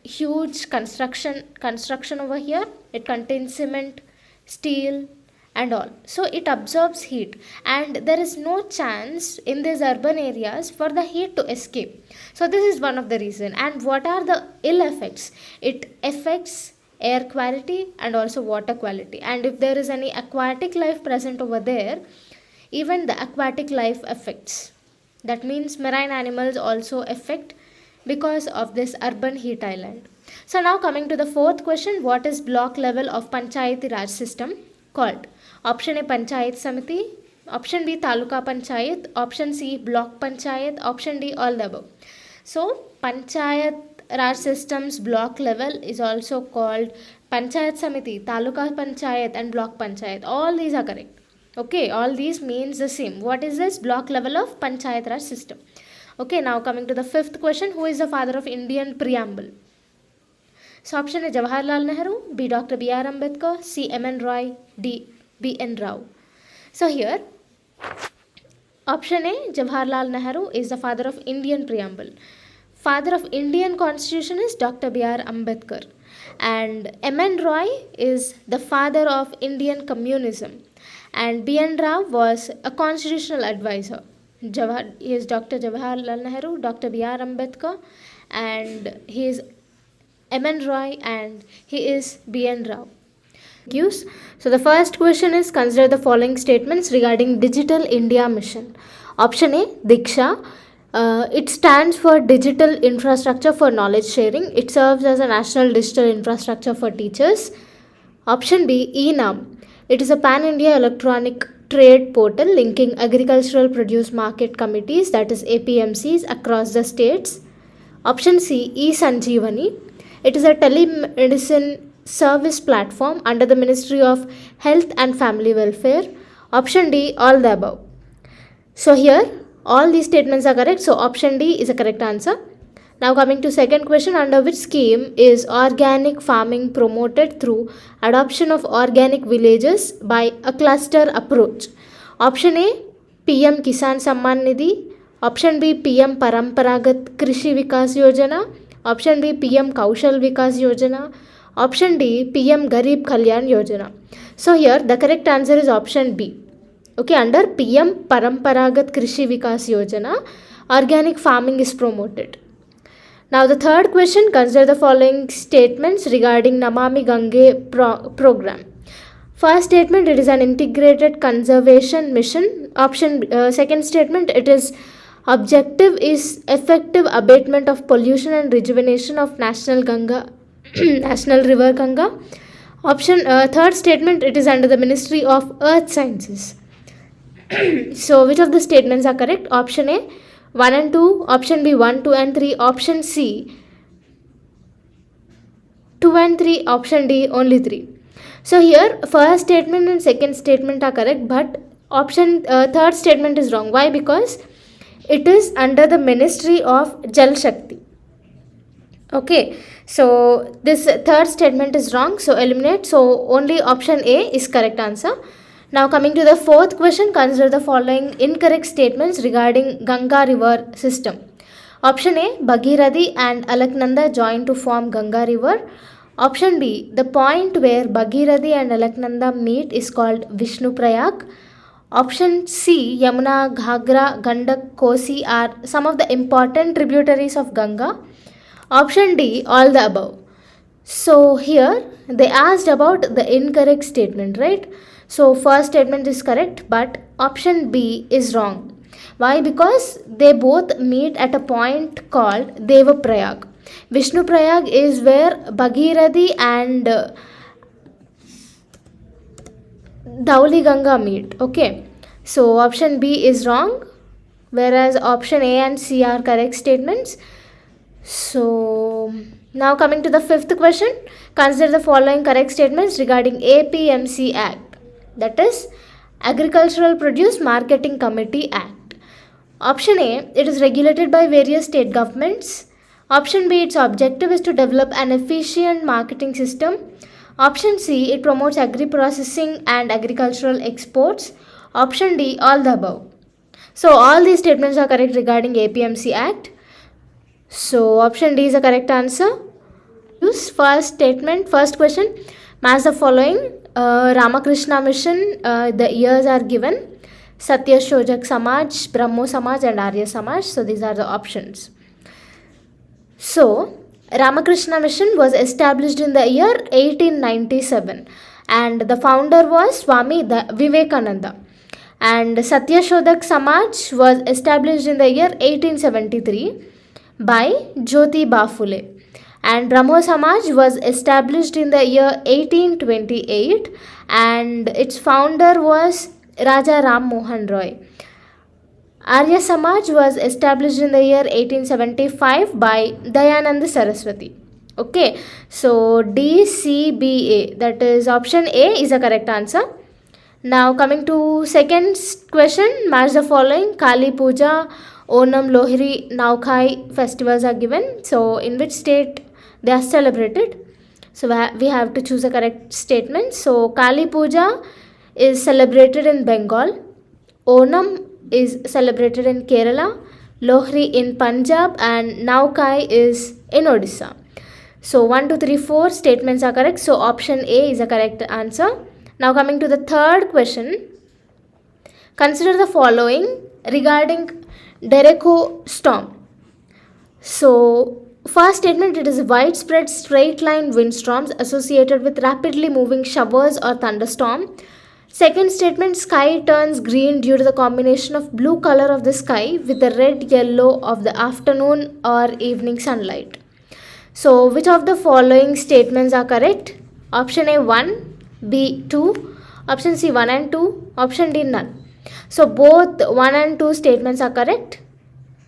huge construction over here. It contains cement, steel and all, so it absorbs heat, and there is no chance in these urban areas for the heat to escape. So this is one of the reason. And what are the ill effects? It affects air quality and also water quality, and if there is any aquatic life present over there, even the aquatic life affects. That means marine animals also affect because of this urban heat island. So now coming to the fourth question, what is block level of Panchayati Raj system called? Option A, Panchayat Samiti. Option B, Taluka Panchayat. Option C, Block Panchayat. Option D, all the above. So Panchayat Raj system's block level is also called Panchayat Samiti, Taluka Panchayat and Block Panchayat. All these are correct. Okay, all these means the same. What is this? Block level of Panchayat Raj system. Okay, now coming to the fifth question, who is the father of Indian preamble? So option A, Jawaharlal Nehru. B, Dr. B.R. Ambedkar. C, M.N. Roy. D, B.N. Rao. So here, option A, Jawaharlal Nehru is the father of Indian preamble. Father of Indian constitution is Dr. B.R. Ambedkar. And M.N. Roy is the father of Indian communism. And B.N. Rao was a constitutional advisor. He is Dr. Jawaharlal Nehru, Dr. B.R. Ambedkar, and he is M.N. Roy, and he is B.N. Rao. Use. So the first question is, consider the following statements regarding Digital India Mission. Option A, Diksha. It stands for Digital Infrastructure for Knowledge Sharing. It serves as a national digital infrastructure for teachers. Option B, ENAM. It is a pan-India electronic trade portal linking agricultural produce market committees, that is APMCs, across the states. Option C, eSanjeevani. It is a telemedicine service platform under the Ministry of Health and Family Welfare. Option D, all the above. So here all these statements are correct. So option D is a correct answer. Now coming to second question, under which scheme is organic farming promoted through adoption of organic villages by a cluster approach? Option A, PM Kisan Samman Nidhi. Option B, PM Paramparagat Krishi Vikas Yojana. Option B, PM Kaushal Vikas Yojana. Option D, PM Garib Kalyan Yojana. So here the correct answer is option B. Okay, under PM Paramparagat Krishi Vikas Yojana, organic farming is promoted. Now the third question, consider the following statements regarding Namami Gange program. First statement, it is an integrated conservation mission. Second statement, it is objective is effective abatement of pollution and rejuvenation of national Ganga, national river Ganga. Third statement, it is under the Ministry of Earth Sciences. So which of the statements are correct? Option A, 1 and 2, option B, 1, 2 and 3, option C, 2 and 3, option D, only 3. So here first statement and second statement are correct, but third statement is wrong. Why? Because it is under the Ministry of Jal Shakti. Okay, so this third statement is wrong, so eliminate. So only option A is correct answer. Now coming to the fourth question, consider the following incorrect statements regarding Ganga river system. Option A, Bhagirathi and Alaknanda join to form Ganga river. Option B, the point where Bhagirathi and Alaknanda meet is called Vishnu Prayag. Option C, Yamuna, Ghagra, Gandak, Kosi are some of the important tributaries of Ganga. Option D, all the above. So here they asked about the incorrect statement, right? So first statement is correct, but option B is wrong. Why? Because they both meet at a point called Devaprayag. Vishnu Prayag is where Bhagirathi and Dhauli Ganga meet. Okay. So option B is wrong, whereas option A and C are correct statements. So now coming to the fifth question, consider the following correct statements regarding APMC Act, that is Agricultural Produce Marketing Committee Act. Option A, it is regulated by various state governments. Option B, its objective is to develop an efficient marketing system. Option C, it promotes agri-processing and agricultural exports. Option D, all the above. So all these statements are correct regarding APMC Act. So option D is the correct answer. Use first statement, first question. Match the following. Ramakrishna Mission, the years are given. Satya Shojak Samaj, Brahmo Samaj and Arya Samaj. So these are the options. So Ramakrishna Mission was established in the year 1897 and the founder was Swami Vivekananda. And Satya Shodak Samaj was established in the year 1873 by Jyoti Phule. And Brahmo Samaj was established in the year 1828 and its founder was Raja Ram Mohan Roy. Arya Samaj was established in the year 1875 by Dayananda Saraswati. Okay, so DCBA, that is option A, is the correct answer. Now coming to second question, match the following. Kali Puja, Onam, Lohri, Naukai festivals are given. So in which state they are celebrated? So we have to choose a correct statement. So Kali Puja is celebrated in Bengal. Onam is celebrated in Kerala. Lohri in Punjab and Naukai is in Odisha. So 1, 2, 3, 4 statements are correct. So option A is the correct answer. Now coming to the third question, consider the following regarding Derecho storm. So first statement, it is widespread straight line windstorms associated with rapidly moving showers or thunderstorm. Second statement, sky turns green due to the combination of blue color of the sky with the red yellow of the afternoon or evening sunlight. So which of the following statements are correct? Option A 1, B 2, option C 1 and 2, option D none. So both 1 and 2 statements are correct.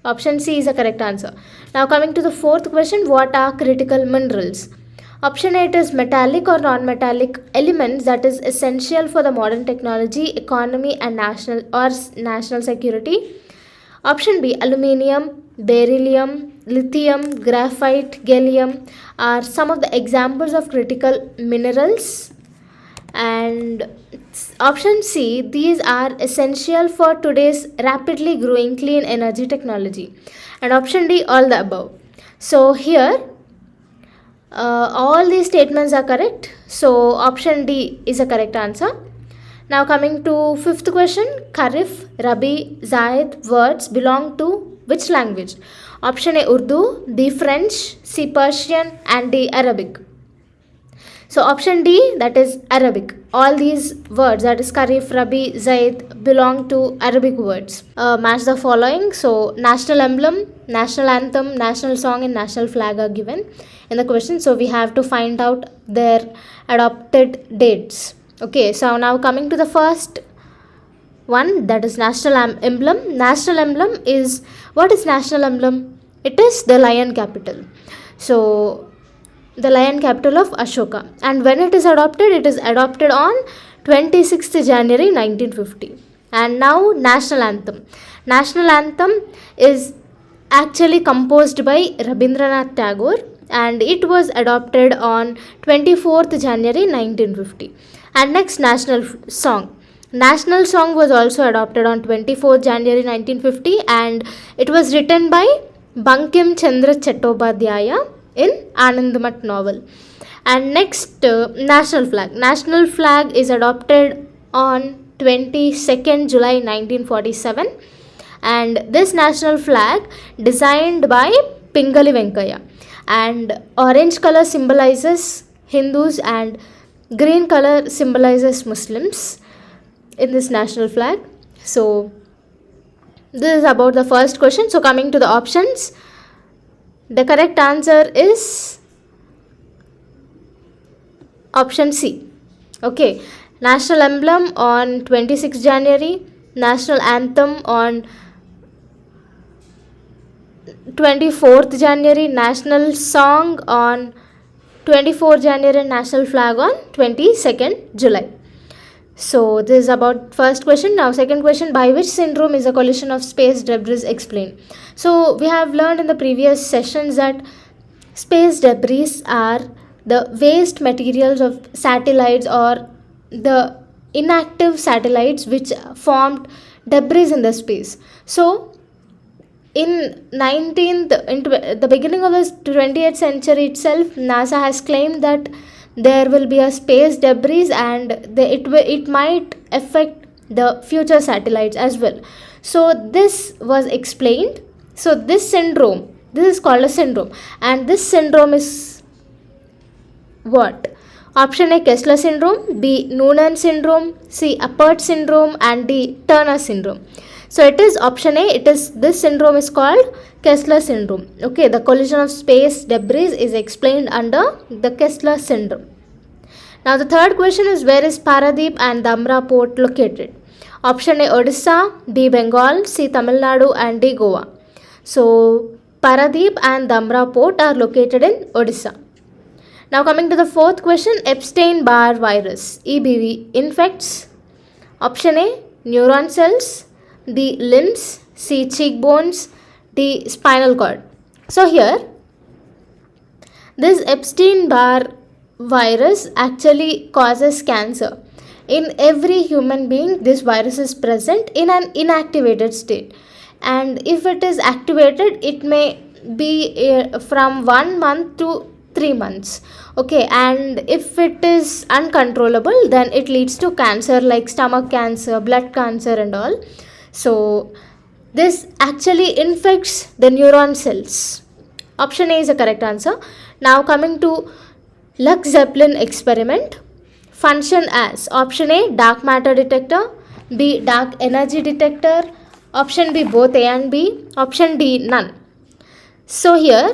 Option C is the correct answer. Now coming to the fourth question, what are critical minerals? Option A, it is metallic or non-metallic elements that is essential for the modern technology, economy and national security. Option B, aluminium, beryllium, lithium, graphite, gallium are some of the examples of critical minerals. And option C, these are essential for today's rapidly growing clean energy technology. And option D, all the above. So here all these statements are correct. So option D is the correct answer. Now coming to fifth question, Kharif, Rabi, Zaid words belong to which language? Option A Urdu, B French, C Persian and D Arabic. So option D, that is Arabic. All these words, that is Kharif, Rabi, Zaid, belong to Arabic words. Match the following. So national emblem, national anthem, national song and national flag are given in the question. So we have to find out their adopted dates. Okay, so now coming to the first one, that is national emblem. National emblem is, what is national emblem? It is the lion capital. So the lion capital of Ashoka. And when it is adopted on 26th January 1950. And now national anthem. National anthem is actually composed by Rabindranath Tagore and it was adopted on 24th January 1950. And next, national song. National song was also adopted on 24th January 1950 and it was written by Bankim Chandra Chattopadhyaya in Anandamath novel. And next, national flag. National flag is adopted on 22nd July 1947 and this national flag designed by Pingali Venkaya. and orange color symbolizes Hindus and green color symbolizes Muslims in this national flag. So this is about the first question. So coming to the options, the correct answer is option C. Okay, national emblem on 26 January, national anthem on 24th January, national song on 24th January, national flag on 22nd July. So this is about first question. Now second question, by which syndrome is a collision of space debris explained? So we have learned in the previous sessions that space debris are the waste materials of satellites or the inactive satellites which formed debris in the space. So in the beginning of the 20th century itself, NASA has claimed that there will be a space debris and it might affect the future satellites as well. So this was explained. So this is called a syndrome, and this syndrome is what? Option A, Kessler syndrome, B, Noonan syndrome, C, Apert syndrome, and D, Turner syndrome. So it is option A. This syndrome is called Kessler syndrome. Okay, the collision of space debris is explained under the Kessler syndrome. Now the third question is, where is Paradeep and Dhamra port located? Option A, Odisha, B, Bengal, C, Tamil Nadu, and D, Goa. So Paradeep and Dhamra port are located in Odisha. Now coming to the fourth question, Epstein-Barr virus, EBV, infects option A, neuron cells, B, limbs, C, cheekbones, D, spinal cord. So here, this Epstein-Barr virus actually causes cancer. In every human being, this virus is present in an inactivated state. And if it is activated, it may be from 1 month to 3 months. Okay, and if it is uncontrollable, then it leads to cancer like stomach cancer, blood cancer, and all. So this actually infects the neuron cells. Option A is the correct answer. Now coming to Lux Zeppelin experiment, function as option A, dark matter detector, B, dark energy detector, option B, both A and B, option D, none. So here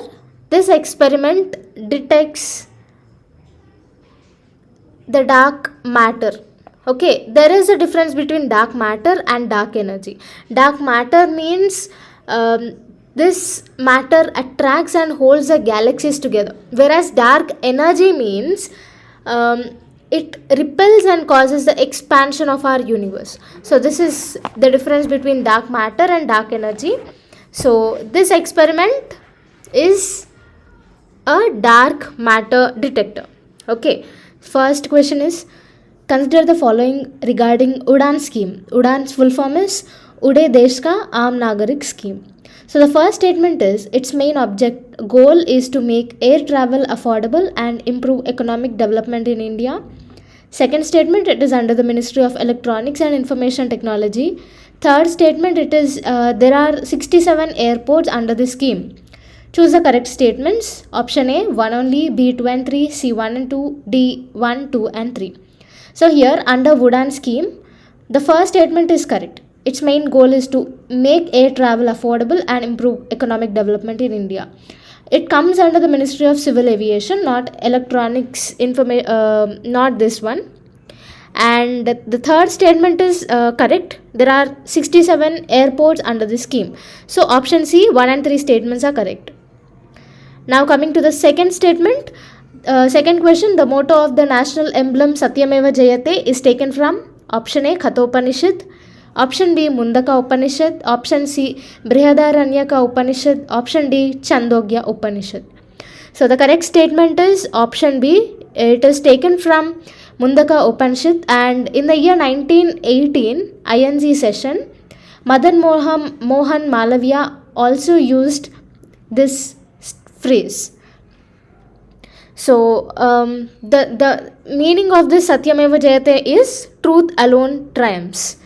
this experiment detects the dark matter. Okay, there is a difference between dark matter and dark energy. Dark matter means this matter attracts and holds the galaxies together, whereas dark energy means it repels and causes the expansion of our universe. So this is the difference between dark matter and dark energy. So this experiment is a dark matter detector. Okay, first question is, consider the following regarding Udan scheme. Udan's full form is Ude Desh Ka Aam Nagarik scheme. So the first statement is, its main goal is to make air travel affordable and improve economic development in India. Second statement, it is under the Ministry of Electronics and Information Technology. Third statement, it is there are 67 airports under the scheme. Choose the correct statements. Option A, 1 only, B 2 and 3, C 1 and 2, D 1, 2 and 3. So here under Udan scheme, the first statement is correct. Its main goal is to make air travel affordable and improve economic development in India. It comes under the Ministry of Civil Aviation, not electronics, not this one. And the third statement is correct. There are 67 airports under the scheme. So option C, 1 and 3 statements are correct. Now coming to the second statement, second question, the motto of the national emblem Satyameva Jayate is taken from option A, Kathopanishad, option B, Mundaka Upanishad, option C, Brihadaranyaka Upanishad, option D, Chandogya Upanishad. So the correct statement is option B. It is taken from Mundaka Upanishad, and in the year 1918 INC session, Madan Mohan Malaviya also used this phrase. So the meaning of this Satyameva Jayate is truth alone triumphs.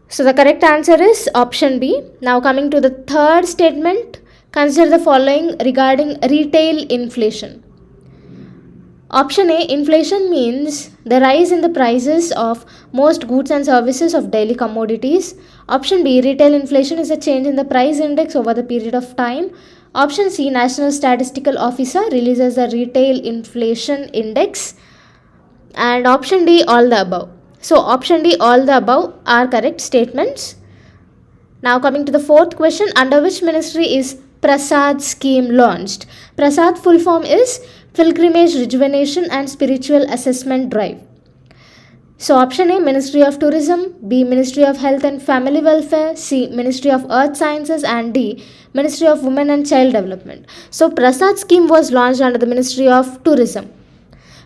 So the correct answer is option B. Now coming to the third statement, Consider the following regarding retail inflation. Option A, inflation means the rise in the prices of most goods and services of daily commodities. Option B, retail inflation is a change in the price index over the period of time. Option C, National Statistical Officer releases the retail inflation index. And option D, all the above. So option D, all the above are correct statements. Now coming to the fourth question, under which ministry is Prasad scheme launched? Prasad full form is Pilgrimage Rejuvenation and Spiritual Assessment Drive. So option A, Ministry of Tourism, B, Ministry of Health and Family Welfare, C, Ministry of Earth Sciences, and D, Ministry of Women and Child Development. So Prasad scheme was launched under the Ministry of Tourism.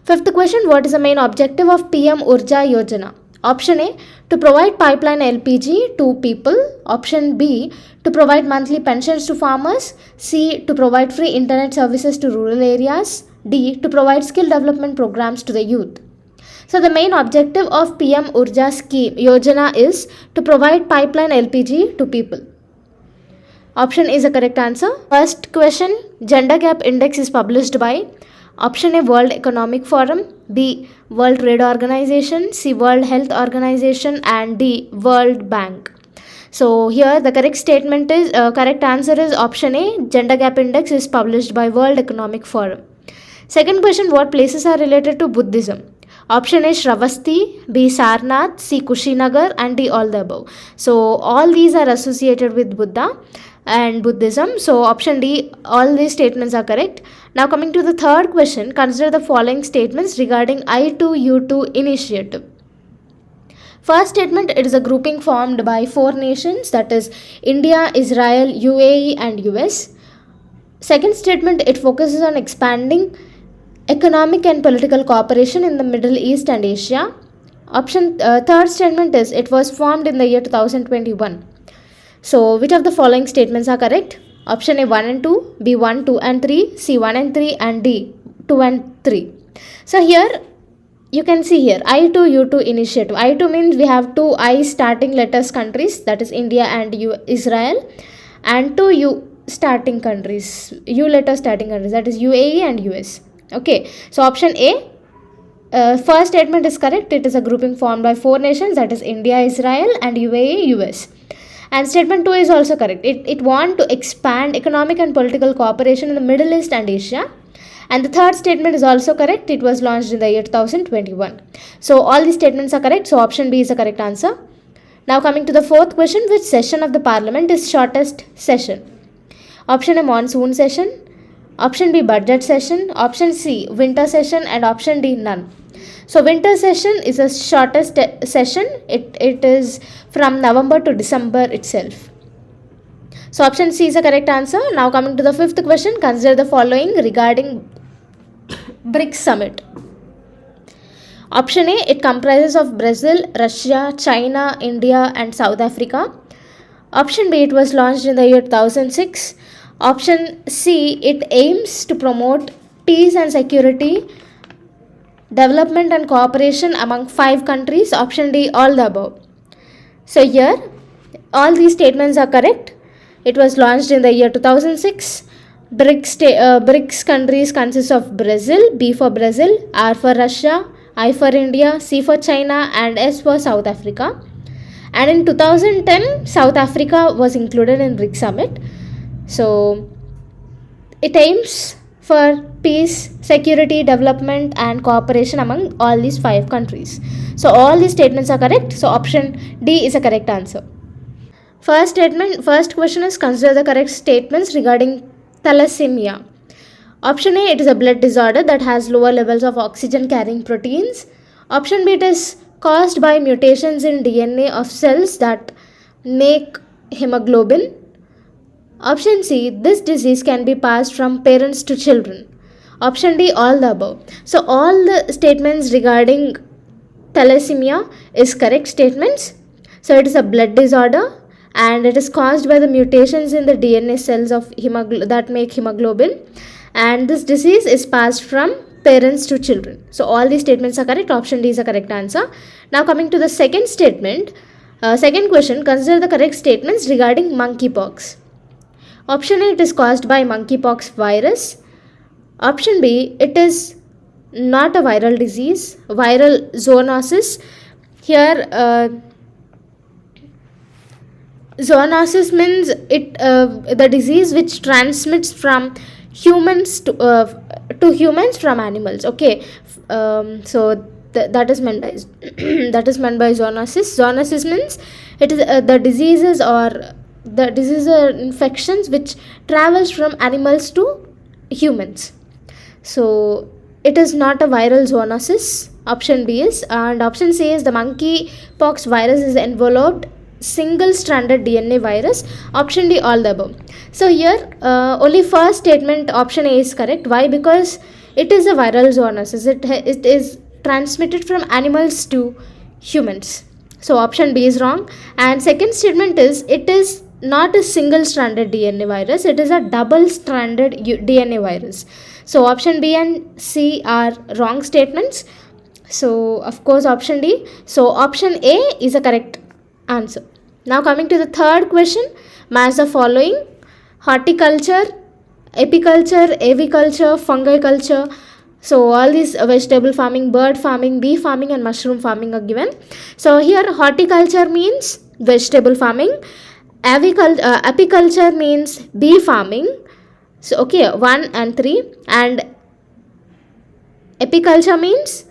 Fifth question, what is the main objective of PM Urja Yojana? Option A, to provide pipeline LPG to people. Option B, to provide monthly pensions to farmers. C, to provide free internet services to rural areas. D, to provide skill development programs to the youth. So the main objective of PM Urja scheme Yojana is to provide pipeline LPG to people. Option A is the correct answer. First question, gender gap index is published by option A, World Economic Forum, B, World Trade Organization, C, World Health Organization, and D, World Bank. So here the correct statement is correct answer is option A, gender gap index is published by World Economic Forum. Second question, what places are related to Buddhism? Option A, Shravasti, B, Sarnath, C, Kushinagar, and D, all the above. So all these are associated with Buddha and Buddhism. So option D, all these statements are correct. Now coming to the third question, consider the following statements regarding I2U2 initiative. First statement, it is a grouping formed by 4 nations, that is India, Israel, UAE, and US. Second statement, it focuses on expanding economic and political cooperation in the Middle East and Asia. Third statement is it was formed in the year 2021. So which of the following statements are correct? Option A, 1 and 2, B, 1, 2 and 3, C, 1 and 3, and D, 2 and 3. So here you can see here I2U2 initiative. I2 means we have 2 I starting letters countries, that is India and Israel, and 2 U starting countries, U letter starting countries, that is UAE and US. Okay, so option A, first statement is correct. It is a grouping formed by 4 nations, that is India, Israel, and UAE, US. And statement 2 is also correct. It want to expand economic and political cooperation in the Middle East and Asia. And the third statement is also correct. It was launched in the year 2021. So all these statements are correct. So option B is the correct answer. Now coming to the fourth question, which session of the parliament is shortest session? Option A, monsoon session. Option B, budget session. Option C, winter session, and option D, none. So winter session is the shortest session. It is from November to December itself. So option C is the correct answer. Now coming to the fifth question, consider the following regarding BRICS summit. Option A, it comprises of Brazil, Russia, China, India, and South Africa. Option B, it was launched in the year 2006. Option C, it aims to promote peace and security, development and cooperation among 5 countries. Option D, all the above. So here all these statements are correct. It was launched in the year 2006. BRICS countries consist of Brazil, B for Brazil, R for Russia, I for India, C for China, and S for South Africa. And in 2010, South Africa was included in BRICS summit. So it aims for peace, security, development, and cooperation among all these 5 countries. So all these statements are correct. So option D is a correct answer. First question is consider the correct statements regarding thalassemia. Option A, it is a blood disorder that has lower levels of oxygen carrying proteins. Option B, it is caused by mutations in DNA of cells that make hemoglobin. Option C, this disease can be passed from parents to children. Option D, all the above. So all the statements regarding thalassemia is correct statements. So it is a blood disorder and it is caused by the mutations in the DNA cells of that make hemoglobin, and this disease is passed from parents to children. So all these statements are correct. Option D is the correct answer. Now coming to the second statement, second question, consider the correct statements regarding monkeypox. Option A, it is caused by monkeypox virus. Option B, it is not a viral disease, viral zoonosis. Here, zoonosis means the disease which transmits from humans to humans from animals. Okay, so that is meant by that is meant by zoonosis. Zoonosis means it is the diseases or infections which travels from animals to humans. So it is not a viral zoonosis. Option B is, and option C is the monkeypox virus is enveloped single stranded DNA virus. Option D, all the above. So here only first statement, option A, is correct. Why? Because it is a viral zoonosis. It is transmitted from animals to humans. So option B is wrong. And second statement is, it is not a single stranded DNA virus, it is a double stranded DNA virus. So option B and C are wrong statements. So of course option D. So option A is a correct answer. Now coming to the third question, match the following: horticulture, apiculture, aviculture, fungi culture. So all these vegetable farming, bird farming, bee farming and mushroom farming are given. So here horticulture means vegetable farming, apiculture means bee farming. So okay, 1 and 3, and apiculture means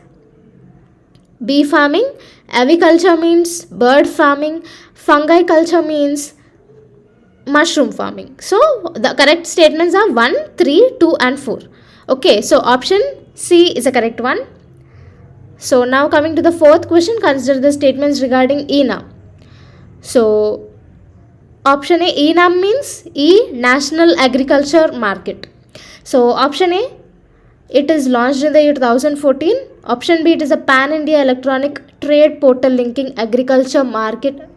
bee farming, aviculture means bird farming, fungi culture means mushroom farming. So the correct statements are 1, 3, 2 and 4. Okay, so option C is a correct one. So now coming to the fourth question, consider the statements regarding ENAM. So option A, ENAM means E, National Agriculture Market. So option A, it is launched in the year 2014. Option B, it is a pan-India electronic trade portal linking agriculture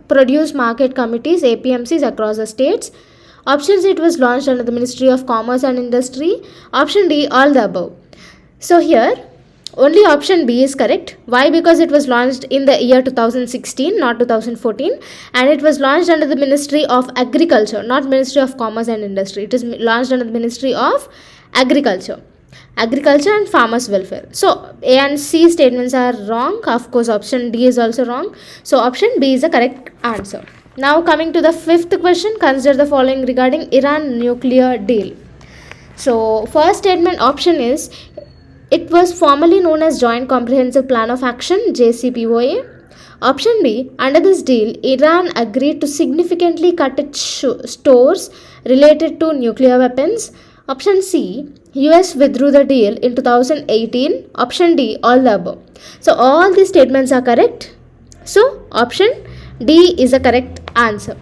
produce market committees, APMCs, across the states. Option C, it was launched under the Ministry of Commerce and Industry. Option D, all the above. So here only option B is correct. Why? Because it was launched in the year 2016, not 2014, and it was launched under the Ministry of Agriculture, not Ministry of Commerce and Industry. It is launched under the Ministry of Agriculture and Farmers Welfare. So A and C statements are wrong. Of course option D is also wrong. So option B is the correct answer. Now coming to the fifth question, consider the following regarding Iran nuclear deal. So first statement, option is, it was formerly known as Joint Comprehensive Plan of Action, JCPOA. Option B, under this deal, Iran agreed to significantly cut its stores related to nuclear weapons. Option C, US withdrew the deal in 2018. Option D, all the above. So all these statements are correct. So option D is the correct answer.